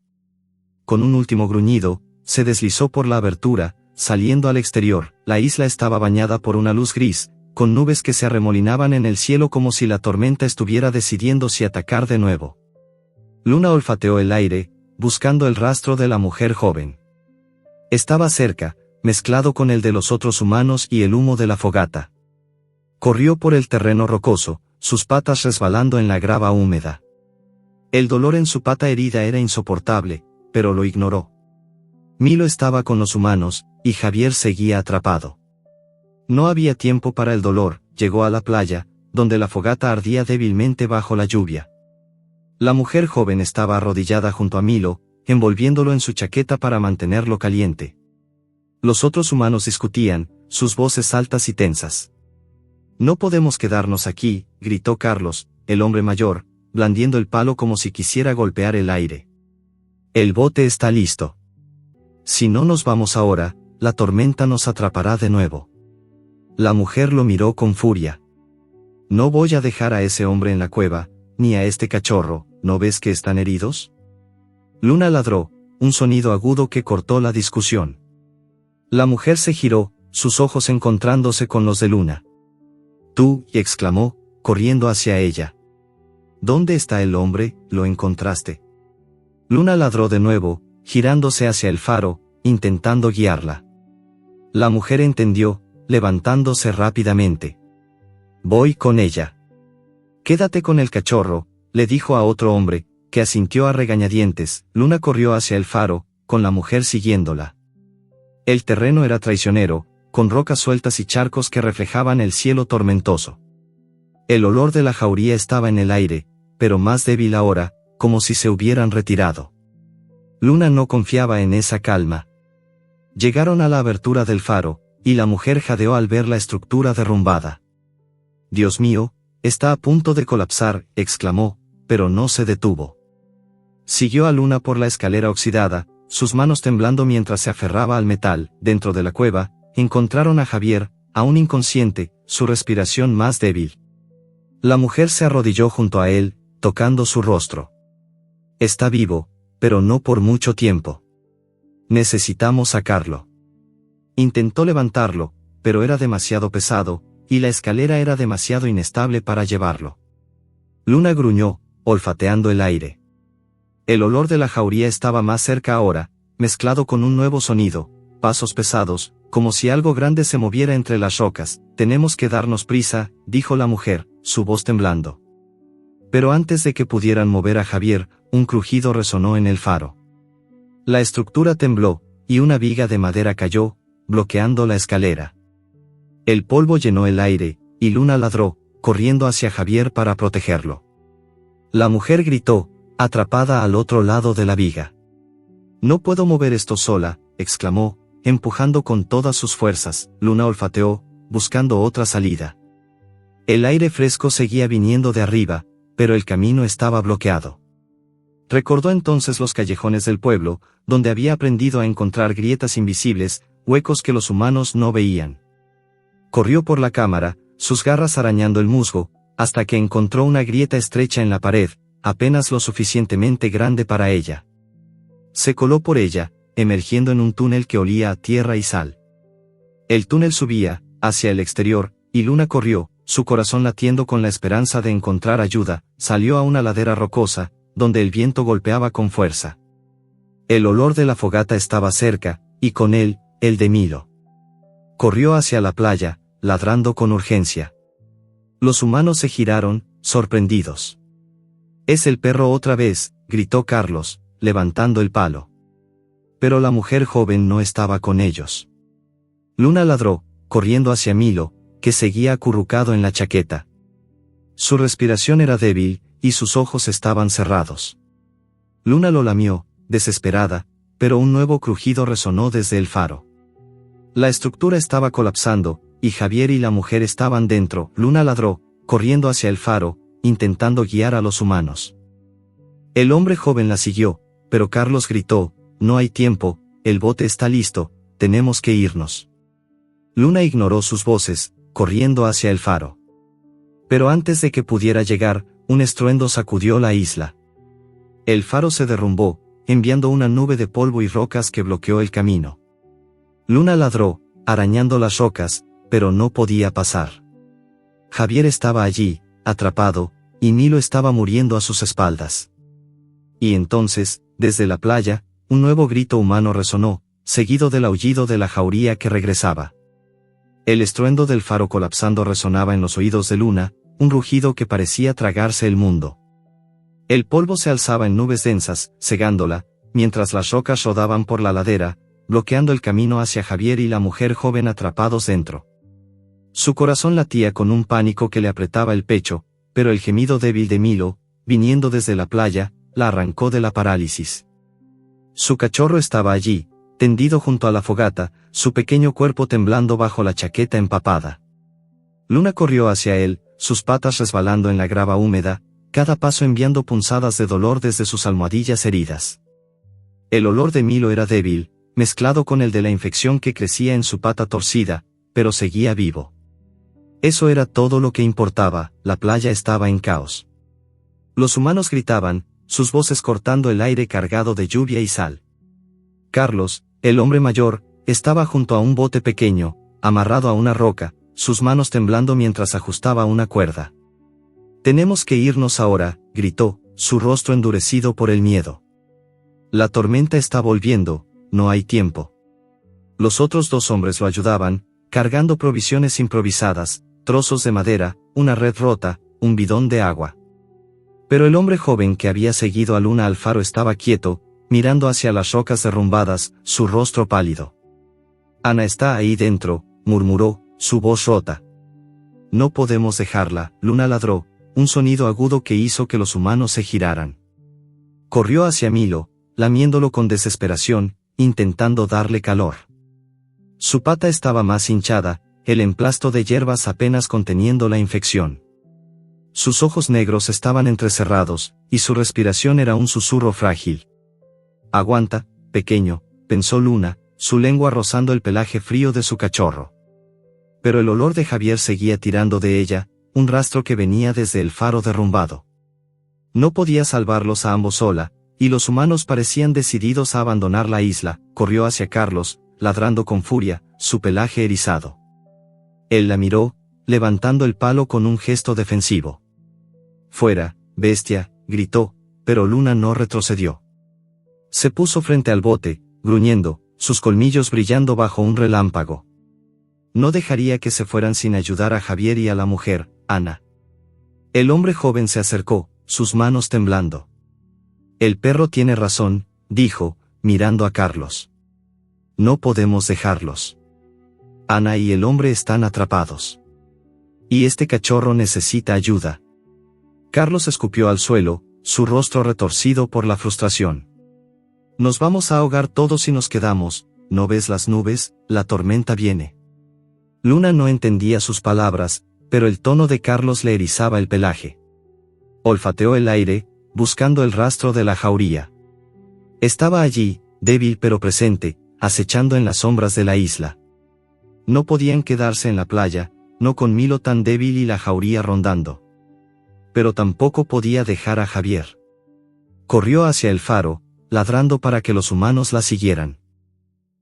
Con un último gruñido, se deslizó por la abertura, saliendo al exterior. La isla estaba bañada por una luz gris, con nubes que se arremolinaban en el cielo como si la tormenta estuviera decidiendo si atacar de nuevo. Luna olfateó el aire, buscando el rastro de la mujer joven. Estaba cerca, mezclado con el de los otros humanos y el humo de la fogata. Corrió por el terreno rocoso, sus patas resbalando en la grava húmeda. El dolor en su pata herida era insoportable, pero lo ignoró. Milo estaba con los humanos, y Javier seguía atrapado. No había tiempo para el dolor. Llegó a la playa, donde la fogata ardía débilmente bajo la lluvia. La mujer joven estaba arrodillada junto a Milo, envolviéndolo en su chaqueta para mantenerlo caliente. Los otros humanos discutían, sus voces altas y tensas. «No podemos quedarnos aquí», gritó Carlos, el hombre mayor, blandiendo el palo como si quisiera golpear el aire. «El bote está listo. Si no nos vamos ahora, la tormenta nos atrapará de nuevo». La mujer lo miró con furia. «No voy a dejar a ese hombre en la cueva, ni a este cachorro, ¿no ves que están heridos?». Luna ladró, un sonido agudo que cortó la discusión. La mujer se giró, sus ojos encontrándose con los de Luna. «Tú», exclamó, corriendo hacia ella. «¿Dónde está el hombre? ¿Lo encontraste?». Luna ladró de nuevo, girándose hacia el faro, intentando guiarla. La mujer entendió, levantándose rápidamente. «Voy con ella». «Quédate con el cachorro», le dijo a otro hombre, que asintió a regañadientes. Luna corrió hacia el faro, con la mujer siguiéndola. El terreno era traicionero, con rocas sueltas y charcos que reflejaban el cielo tormentoso. El olor de la jauría estaba en el aire, pero más débil ahora, como si se hubieran retirado. Luna no confiaba en esa calma. Llegaron a la abertura del faro, y la mujer jadeó al ver la estructura derrumbada. «Dios mío, está a punto de colapsar», exclamó, pero no se detuvo. Siguió a Luna por la escalera oxidada, sus manos temblando mientras se aferraba al metal. Dentro de la cueva, encontraron a Javier, aún inconsciente, su respiración más débil. La mujer se arrodilló junto a él, tocando su rostro. «Está vivo, pero no por mucho tiempo. Necesitamos sacarlo». Intentó levantarlo, pero era demasiado pesado, y la escalera era demasiado inestable para llevarlo. Luna gruñó, olfateando el aire. El olor de la jauría estaba más cerca ahora, mezclado con un nuevo sonido, pasos pesados, como si algo grande se moviera entre las rocas. «Tenemos que darnos prisa», dijo la mujer, su voz temblando. Pero antes de que pudieran mover a Javier, un crujido resonó en el faro. La estructura tembló, y una viga de madera cayó, bloqueando la escalera. El polvo llenó el aire, y Luna ladró, corriendo hacia Javier para protegerlo. La mujer gritó, atrapada al otro lado de la viga. «No puedo mover esto sola», exclamó, empujando con todas sus fuerzas. Luna olfateó, buscando otra salida. El aire fresco seguía viniendo de arriba, pero el camino estaba bloqueado. Recordó entonces los callejones del pueblo, donde había aprendido a encontrar grietas invisibles, huecos que los humanos no veían. Corrió por la cámara, sus garras arañando el musgo, hasta que encontró una grieta estrecha en la pared, apenas lo suficientemente grande para ella. Se coló por ella, emergiendo en un túnel que olía a tierra y sal. El túnel subía, hacia el exterior, y Luna corrió, su corazón latiendo con la esperanza de encontrar ayuda. Salió a una ladera rocosa, donde el viento golpeaba con fuerza. El olor de la fogata estaba cerca, y con él, el de Milo. Corrió hacia la playa, ladrando con urgencia. Los humanos se giraron, sorprendidos. «Es el perro otra vez», gritó Carlos, levantando el palo. Pero la mujer joven no estaba con ellos. Luna ladró, corriendo hacia Milo, que seguía acurrucado en la chaqueta. Su respiración era débil, y sus ojos estaban cerrados. Luna lo lamió, desesperada, pero un nuevo crujido resonó desde el faro. La estructura estaba colapsando, y Javier y la mujer estaban dentro. Luna ladró, corriendo hacia el faro, intentando guiar a los humanos. El hombre joven la siguió, pero Carlos gritó: «No hay tiempo, el bote está listo, tenemos que irnos». Luna ignoró sus voces, corriendo hacia el faro. Pero antes de que pudiera llegar, un estruendo sacudió la isla. El faro se derrumbó, enviando una nube de polvo y rocas que bloqueó el camino. Luna ladró, arañando las rocas, pero no podía pasar. Javier estaba allí, atrapado, y Milo estaba muriendo a sus espaldas. Y entonces, desde la playa, un nuevo grito humano resonó, seguido del aullido de la jauría que regresaba. El estruendo del faro colapsando resonaba en los oídos de Luna, un rugido que parecía tragarse el mundo. El polvo se alzaba en nubes densas, cegándola, mientras las rocas rodaban por la ladera, bloqueando el camino hacia Javier y la mujer joven atrapados dentro. Su corazón latía con un pánico que le apretaba el pecho, pero el gemido débil de Milo, viniendo desde la playa, la arrancó de la parálisis. Su cachorro estaba allí, tendido junto a la fogata, su pequeño cuerpo temblando bajo la chaqueta empapada. Luna corrió hacia él, sus patas resbalando en la grava húmeda, cada paso enviando punzadas de dolor desde sus almohadillas heridas. El olor de Milo era débil, mezclado con el de la infección que crecía en su pata torcida, pero seguía vivo. Eso era todo lo que importaba, la playa estaba en caos. Los humanos gritaban, sus voces cortando el aire cargado de lluvia y sal. Carlos, el hombre mayor, estaba junto a un bote pequeño, amarrado a una roca, sus manos temblando mientras ajustaba una cuerda. «Tenemos que irnos ahora», gritó, su rostro endurecido por el miedo. «La tormenta está volviendo, no hay tiempo». Los otros dos hombres lo ayudaban, cargando provisiones improvisadas, trozos de madera, una red rota, un bidón de agua. Pero el hombre joven que había seguido a Luna al faro estaba quieto, mirando hacia las rocas derrumbadas, su rostro pálido. «Ana está ahí dentro», murmuró, su voz rota. «No podemos dejarla», Luna ladró, un sonido agudo que hizo que los humanos se giraran. Corrió hacia Milo, lamiéndolo con desesperación, intentando darle calor. Su pata estaba más hinchada, el emplasto de hierbas apenas conteniendo la infección. Sus ojos negros estaban entrecerrados, y su respiración era un susurro frágil. «Aguanta, pequeño», pensó Luna, su lengua rozando el pelaje frío de su cachorro. Pero el olor de Javier seguía tirando de ella, un rastro que venía desde el faro derrumbado. No podía salvarlos a ambos sola, y los humanos parecían decididos a abandonar la isla. Corrió hacia Carlos, ladrando con furia, su pelaje erizado. Él la miró, levantando el palo con un gesto defensivo. «Fuera, bestia», gritó, pero Luna no retrocedió. Se puso frente al bote, gruñendo, sus colmillos brillando bajo un relámpago. No dejaría que se fueran sin ayudar a Javier y a la mujer, Ana. El hombre joven se acercó, sus manos temblando. «El perro tiene razón», dijo, mirando a Carlos. «No podemos dejarlos. Ana y el hombre están atrapados. Y este cachorro necesita ayuda». Carlos escupió al suelo, su rostro retorcido por la frustración. «Nos vamos a ahogar todos si nos quedamos, ¿no ves las nubes? La tormenta viene». Luna no entendía sus palabras, pero el tono de Carlos le erizaba el pelaje. Olfateó el aire, buscando el rastro de la jauría. Estaba allí, débil pero presente, acechando en las sombras de la isla. No podían quedarse en la playa, no con Milo tan débil y la jauría rondando. Pero tampoco podía dejar a Javier. Corrió hacia el faro, ladrando para que los humanos la siguieran.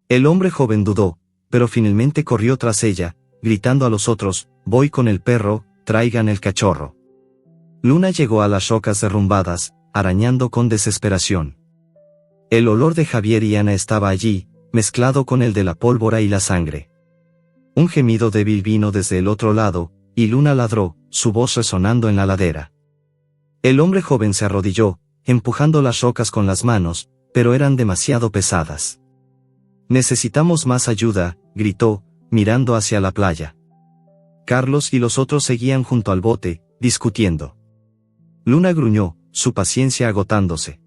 El hombre joven dudó, pero finalmente corrió tras ella, gritando a los otros: «Voy con el perro, traigan el cachorro». Luna llegó a las rocas derrumbadas, arañando con desesperación. El olor de Javier y Ana estaba allí, mezclado con el de la pólvora y la sangre. Un gemido débil vino desde el otro lado, y Luna ladró, su voz resonando en la ladera. El hombre joven se arrodilló, empujando las rocas con las manos, pero eran demasiado pesadas. «Necesitamos más ayuda», gritó, mirando hacia la playa. Carlos y los otros seguían junto al bote, discutiendo. Luna gruñó, su paciencia agotándose.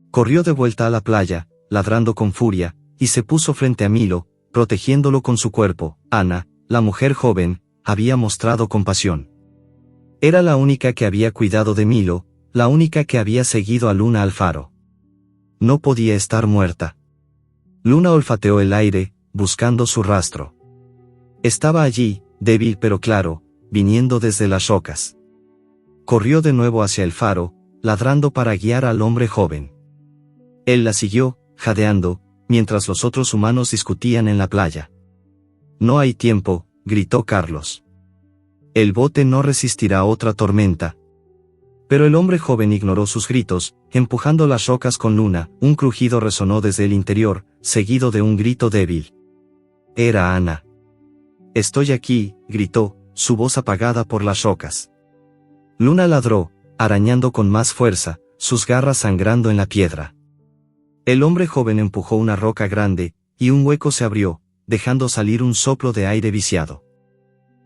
Corrió de vuelta a la playa, ladrando con furia, y se puso frente a Milo, protegiéndolo con su cuerpo. Ana, la mujer joven, había mostrado compasión. Era la única que había cuidado de Milo, la única que había seguido a Luna al faro. No podía estar muerta. Luna olfateó el aire, buscando su rastro. Estaba allí, débil pero claro, viniendo desde las rocas. Corrió de nuevo hacia el faro, ladrando para guiar al hombre joven. Él la siguió, jadeando, mientras los otros humanos discutían en la playa. «No hay tiempo», gritó Carlos. «El bote no resistirá otra tormenta». Pero el hombre joven ignoró sus gritos, empujando las rocas con Luna. Un crujido resonó desde el interior, seguido de un grito débil. Era Ana. «Estoy aquí», gritó, su voz apagada por las rocas. Luna ladró, arañando con más fuerza, sus garras sangrando en la piedra. El hombre joven empujó una roca grande, y un hueco se abrió, dejando salir un soplo de aire viciado.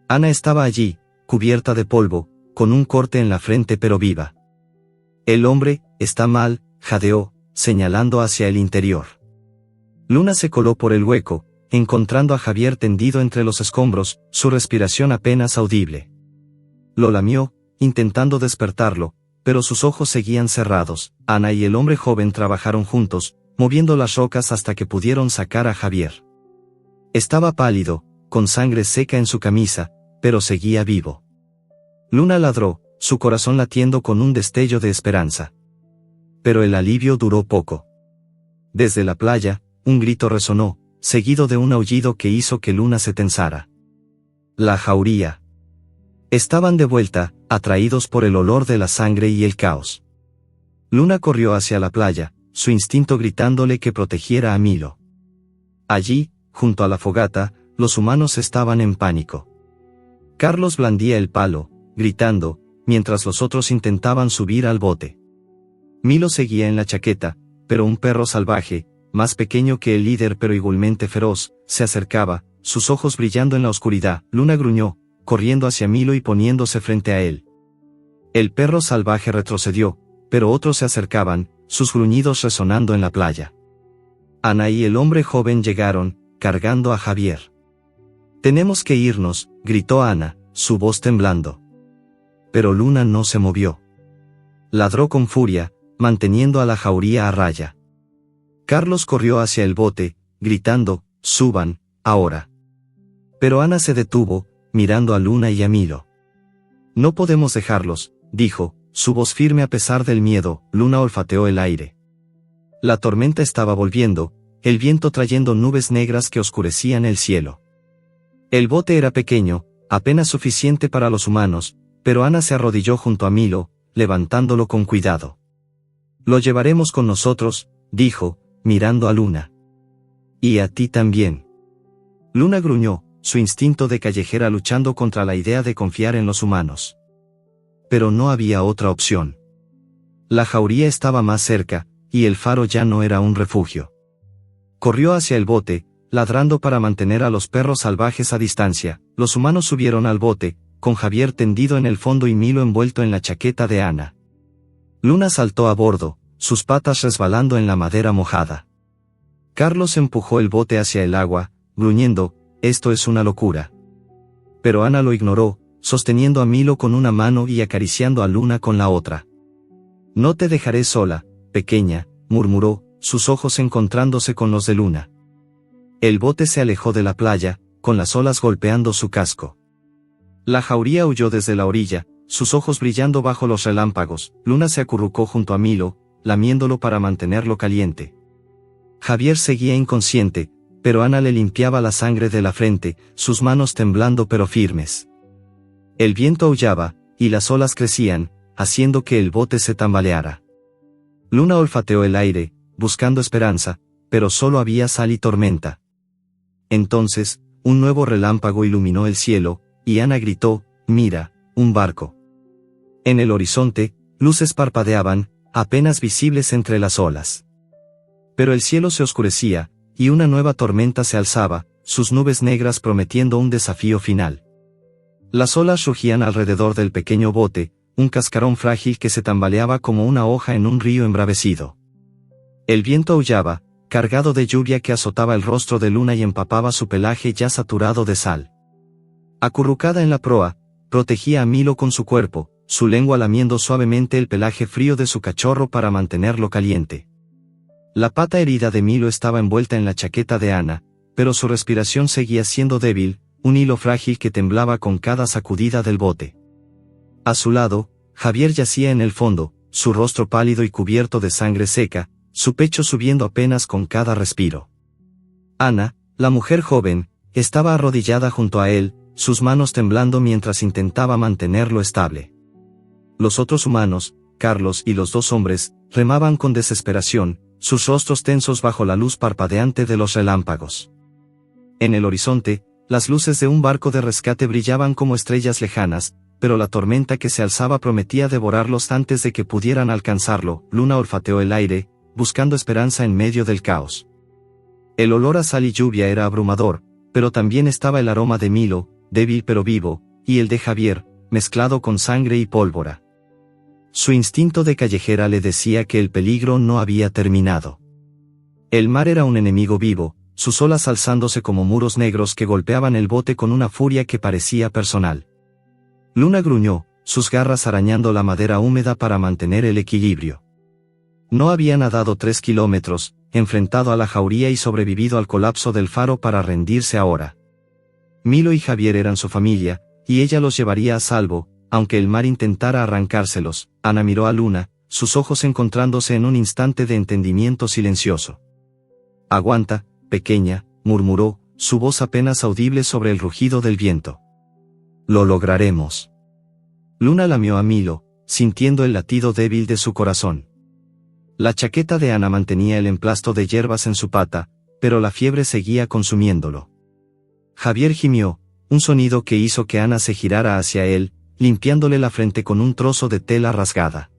Ana estaba allí, cubierta de polvo, con un corte en la frente pero viva. El hombre, está mal, jadeó, señalando hacia el interior. Luna se coló por el hueco, encontrando a Javier tendido entre los escombros, su respiración apenas audible. Lo lamió, intentando despertarlo, pero sus ojos seguían cerrados. Ana y el hombre joven trabajaron juntos, moviendo las rocas hasta que pudieron sacar a Javier. Estaba pálido, con sangre seca en su camisa, pero seguía vivo. Luna ladró, su corazón latiendo con un destello de esperanza. Pero el alivio duró poco. Desde la playa, un grito resonó, seguido de un aullido que hizo que Luna se tensara. La jauría. Estaban de vuelta, atraídos por el olor de la sangre y el caos. Luna corrió hacia la playa, su instinto gritándole que protegiera a Milo. Allí, junto a la fogata, los humanos estaban en pánico. Carlos blandía el palo, gritando, mientras los otros intentaban subir al bote. Milo seguía en la chaqueta, pero un perro salvaje, más pequeño que el líder pero igualmente feroz, se acercaba, sus ojos brillando en la oscuridad. Luna gruñó, corriendo hacia Milo y poniéndose frente a él. El perro salvaje retrocedió, pero otros se acercaban, sus gruñidos resonando en la playa. Ana y el hombre joven llegaron, cargando a Javier. «Tenemos que irnos», gritó Ana, su voz temblando. Pero Luna no se movió. Ladró con furia, manteniendo a la jauría a raya. Carlos corrió hacia el bote, gritando, «Suban, ahora». Pero Ana se detuvo, mirando a Luna y a Milo. «No podemos dejarlos», dijo, su voz firme a pesar del miedo. Luna olfateó el aire. La tormenta estaba volviendo, el viento trayendo nubes negras que oscurecían el cielo. El bote era pequeño, apenas suficiente para los humanos, pero Ana se arrodilló junto a Milo, levantándolo con cuidado. «Lo llevaremos con nosotros», dijo, mirando a Luna. «Y a ti también». Luna gruñó, su instinto de callejera luchando contra la idea de confiar en los humanos. Pero no había otra opción. La jauría estaba más cerca, y el faro ya no era un refugio. Corrió hacia el bote, ladrando para mantener a los perros salvajes a distancia. Los humanos subieron al bote, con Javier tendido en el fondo y Milo envuelto en la chaqueta de Ana. Luna saltó a bordo, sus patas resbalando en la madera mojada. Carlos empujó el bote hacia el agua, gruñendo, «Esto es una locura». Pero Ana lo ignoró, sosteniendo a Milo con una mano y acariciando a Luna con la otra. «No te dejaré sola, pequeña», murmuró, sus ojos encontrándose con los de Luna. El bote se alejó de la playa, con las olas golpeando su casco. La jauría huyó desde la orilla, sus ojos brillando bajo los relámpagos. Luna se acurrucó junto a Milo, lamiéndolo para mantenerlo caliente. Javier seguía inconsciente, pero Ana le limpiaba la sangre de la frente, sus manos temblando pero firmes. El viento aullaba, y las olas crecían, haciendo que el bote se tambaleara. Luna olfateó el aire, buscando esperanza, pero solo había sal y tormenta. Entonces, un nuevo relámpago iluminó el cielo, y Ana gritó, «Mira, un barco». En el horizonte, luces parpadeaban, apenas visibles entre las olas. Pero el cielo se oscurecía, y una nueva tormenta se alzaba, sus nubes negras prometiendo un desafío final. Las olas rugían alrededor del pequeño bote, un cascarón frágil que se tambaleaba como una hoja en un río embravecido. El viento aullaba, cargado de lluvia que azotaba el rostro de Luna y empapaba su pelaje ya saturado de sal. Acurrucada en la proa, protegía a Milo con su cuerpo, su lengua lamiendo suavemente el pelaje frío de su cachorro para mantenerlo caliente. La pata herida de Milo estaba envuelta en la chaqueta de Ana, pero su respiración seguía siendo débil, un hilo frágil que temblaba con cada sacudida del bote. A su lado, Javier yacía en el fondo, su rostro pálido y cubierto de sangre seca, su pecho subiendo apenas con cada respiro. Ana, la mujer joven, estaba arrodillada junto a él, sus manos temblando mientras intentaba mantenerlo estable. Los otros humanos, Carlos y los dos hombres, remaban con desesperación, sus rostros tensos bajo la luz parpadeante de los relámpagos. En el horizonte, las luces de un barco de rescate brillaban como estrellas lejanas, pero la tormenta que se alzaba prometía devorarlos antes de que pudieran alcanzarlo. Luna olfateó el aire, buscando esperanza en medio del caos. El olor a sal y lluvia era abrumador, pero también estaba el aroma de Milo, débil pero vivo, y el de Javier, mezclado con sangre y pólvora. Su instinto de callejera le decía que el peligro no había terminado. El mar era un enemigo vivo, sus olas alzándose como muros negros que golpeaban el bote con una furia que parecía personal. Luna gruñó, sus garras arañando la madera húmeda para mantener el equilibrio. No había nadado 3 kilómetros, enfrentado a la jauría y sobrevivido al colapso del faro para rendirse ahora. Milo y Javier eran su familia, y ella los llevaría a salvo, aunque el mar intentara arrancárselos. Ana miró a Luna, sus ojos encontrándose en un instante de entendimiento silencioso. «Aguanta, pequeña», murmuró, su voz apenas audible sobre el rugido del viento. «Lo lograremos». Luna lamió a Milo, sintiendo el latido débil de su corazón. La chaqueta de Ana mantenía el emplasto de hierbas en su pata, pero la fiebre seguía consumiéndolo. Javier gimió, un sonido que hizo que Ana se girara hacia él, limpiándole la frente con un trozo de tela rasgada.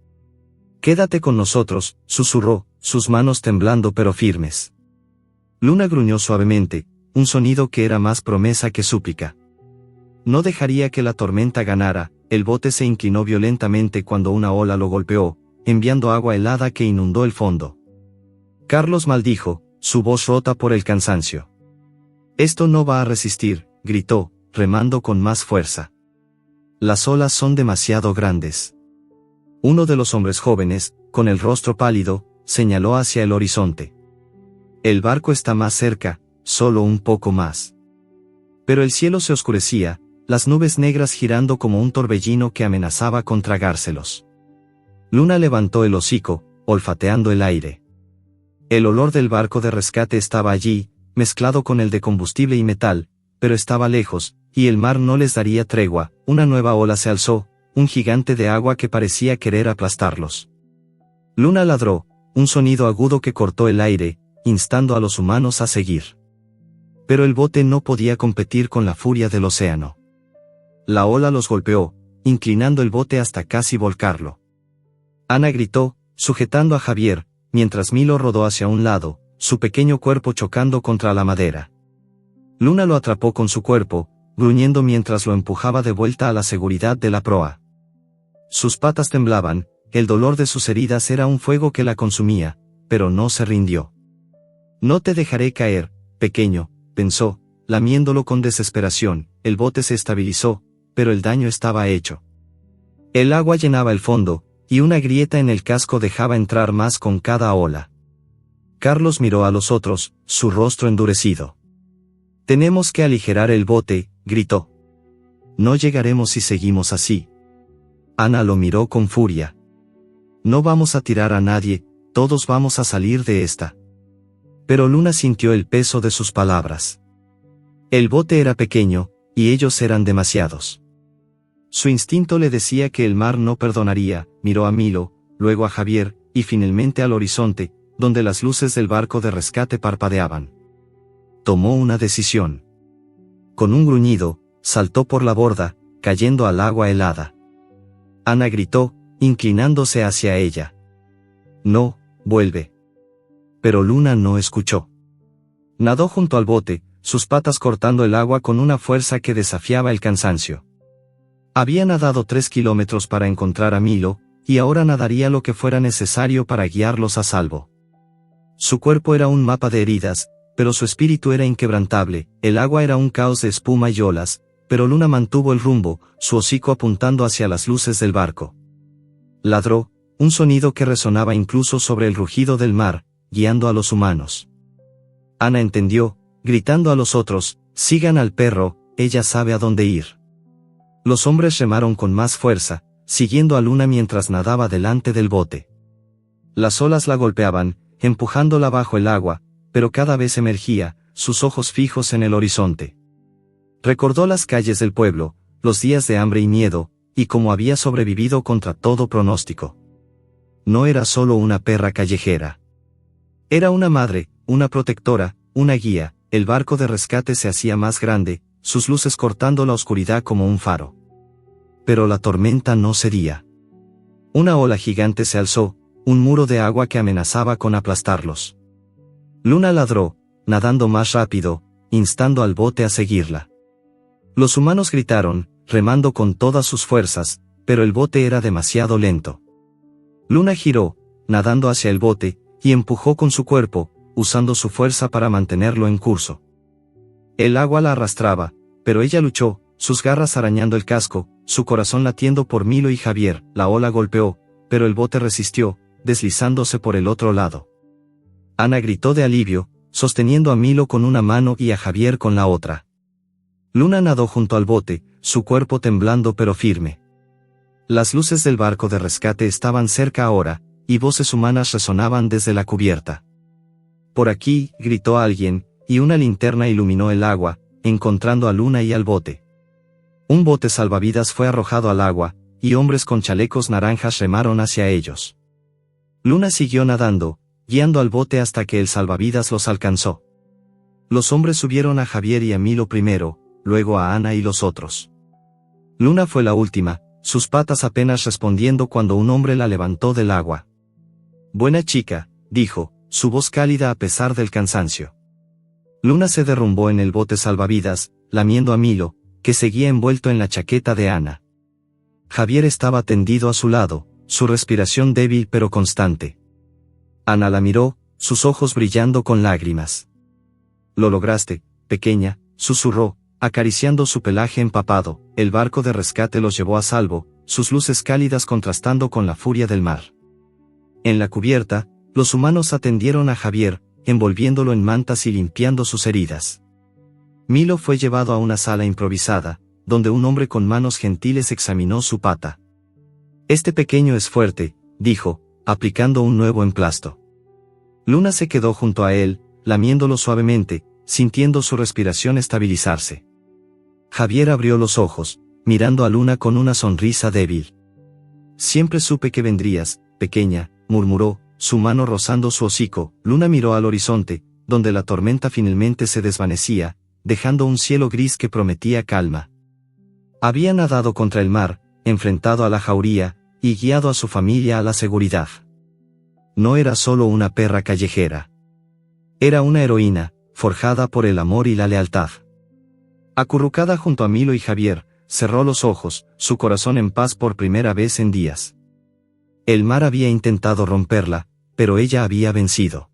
«Quédate con nosotros», susurró, sus manos temblando pero firmes. Luna gruñó suavemente, un sonido que era más promesa que súplica. No dejaría que la tormenta ganara. El bote se inclinó violentamente cuando una ola lo golpeó, enviando agua helada que inundó el fondo. Carlos maldijo, su voz rota por el cansancio. «Esto no va a resistir», gritó, remando con más fuerza. «Las olas son demasiado grandes». Uno de los hombres jóvenes, con el rostro pálido, señaló hacia el horizonte. «El barco está más cerca, solo un poco más». Pero el cielo se oscurecía, las nubes negras girando como un torbellino que amenazaba con tragárselos. Luna levantó el hocico, olfateando el aire. El olor del barco de rescate estaba allí, mezclado con el de combustible y metal, pero estaba lejos, y el mar no les daría tregua. Una nueva ola se alzó, un gigante de agua que parecía querer aplastarlos. Luna ladró, un sonido agudo que cortó el aire, instando a los humanos a seguir. Pero el bote no podía competir con la furia del océano. La ola los golpeó, inclinando el bote hasta casi volcarlo. Ana gritó, sujetando a Javier, mientras Milo rodó hacia un lado, su pequeño cuerpo chocando contra la madera. Luna lo atrapó con su cuerpo, gruñendo mientras lo empujaba de vuelta a la seguridad de la proa. Sus patas temblaban, el dolor de sus heridas era un fuego que la consumía, pero no se rindió. «No te dejaré caer, pequeño», pensó, lamiéndolo con desesperación. El bote se estabilizó, pero el daño estaba hecho. El agua llenaba el fondo, y una grieta en el casco dejaba entrar más con cada ola. Carlos miró a los otros, su rostro endurecido. «Tenemos que aligerar el bote», gritó. «No llegaremos si seguimos así». Ana lo miró con furia. «No vamos a tirar a nadie, todos vamos a salir de esta». Pero Luna sintió el peso de sus palabras. El bote era pequeño, y ellos eran demasiados. Su instinto le decía que el mar no perdonaría. Miró a Milo, luego a Javier, y finalmente al horizonte, donde las luces del barco de rescate parpadeaban. Tomó una decisión. con un gruñido, saltó por la borda, cayendo al agua helada. Ana gritó, inclinándose hacia ella. No, vuelve. Pero Luna no escuchó. Nadó junto al bote, sus patas cortando el agua con una fuerza que desafiaba el cansancio. Había nadado 3 kilómetros para encontrar a Milo, y ahora nadaría lo que fuera necesario para guiarlos a salvo. Su cuerpo era un mapa de heridas, pero su espíritu era inquebrantable. El agua era un caos de espuma y olas, pero Luna mantuvo el rumbo, su hocico apuntando hacia las luces del barco. Ladró, un sonido que resonaba incluso sobre el rugido del mar, guiando a los humanos. Ana entendió, gritando a los otros, sigan al perro, ella sabe a dónde ir. Los hombres remaron con más fuerza, siguiendo a Luna mientras nadaba delante del bote. Las olas la golpeaban, empujándola bajo el agua, pero cada vez emergía, sus ojos fijos en el horizonte. Recordó las calles del pueblo, los días de hambre y miedo, y cómo había sobrevivido contra todo pronóstico. No era solo una perra callejera. Era una madre, una protectora, una guía. El barco de rescate se hacía más grande, sus luces cortando la oscuridad como un faro. Pero la tormenta no cedía. Una ola gigante se alzó, un muro de agua que amenazaba con aplastarlos. Luna ladró, nadando más rápido, instando al bote a seguirla. Los humanos gritaron, remando con todas sus fuerzas, pero el bote era demasiado lento. Luna giró, nadando hacia el bote, y empujó con su cuerpo, usando su fuerza para mantenerlo en curso. El agua la arrastraba, pero ella luchó, sus garras arañando el casco, su corazón latiendo por Milo y Javier. La ola golpeó, pero el bote resistió, deslizándose por el otro lado. Ana gritó de alivio, sosteniendo a Milo con una mano y a Javier con la otra. Luna nadó junto al bote, su cuerpo temblando pero firme. Las luces del barco de rescate estaban cerca ahora, y voces humanas resonaban desde la cubierta. Por aquí, gritó alguien, y una linterna iluminó el agua, encontrando a Luna y al bote. Un bote salvavidas fue arrojado al agua, y hombres con chalecos naranjas remaron hacia ellos. Luna siguió nadando, guiando al bote hasta que el salvavidas los alcanzó. Los hombres subieron a Javier y a Milo primero, luego a Ana y los otros. Luna fue la última, sus patas apenas respondiendo cuando un hombre la levantó del agua. Buena chica, dijo, su voz cálida a pesar del cansancio. Luna se derrumbó en el bote salvavidas, lamiendo a Milo, que seguía envuelto en la chaqueta de Ana. Javier estaba tendido a su lado, su respiración débil pero constante. Ana la miró, sus ojos brillando con lágrimas. Lo lograste, pequeña, susurró, acariciando su pelaje empapado. El barco de rescate los llevó a salvo, sus luces cálidas contrastando con la furia del mar. En la cubierta, los humanos atendieron a Javier, envolviéndolo en mantas y limpiando sus heridas. Milo fue llevado a una sala improvisada, donde un hombre con manos gentiles examinó su pata. Este pequeño es fuerte, dijo, aplicando un nuevo emplasto. Luna se quedó junto a él, lamiéndolo suavemente, sintiendo su respiración estabilizarse. Javier abrió los ojos, mirando a Luna con una sonrisa débil. Siempre supe que vendrías, pequeña, murmuró, su mano rozando su hocico. Luna miró al horizonte, donde la tormenta finalmente se desvanecía, dejando un cielo gris que prometía calma. Había nadado contra el mar, enfrentado a la jauría, y guiado a su familia a la seguridad. No era solo una perra callejera. Era una heroína, forjada por el amor y la lealtad. Acurrucada junto a Milo y Javier, cerró los ojos, su corazón en paz por primera vez en días. El mar había intentado romperla, pero ella había vencido.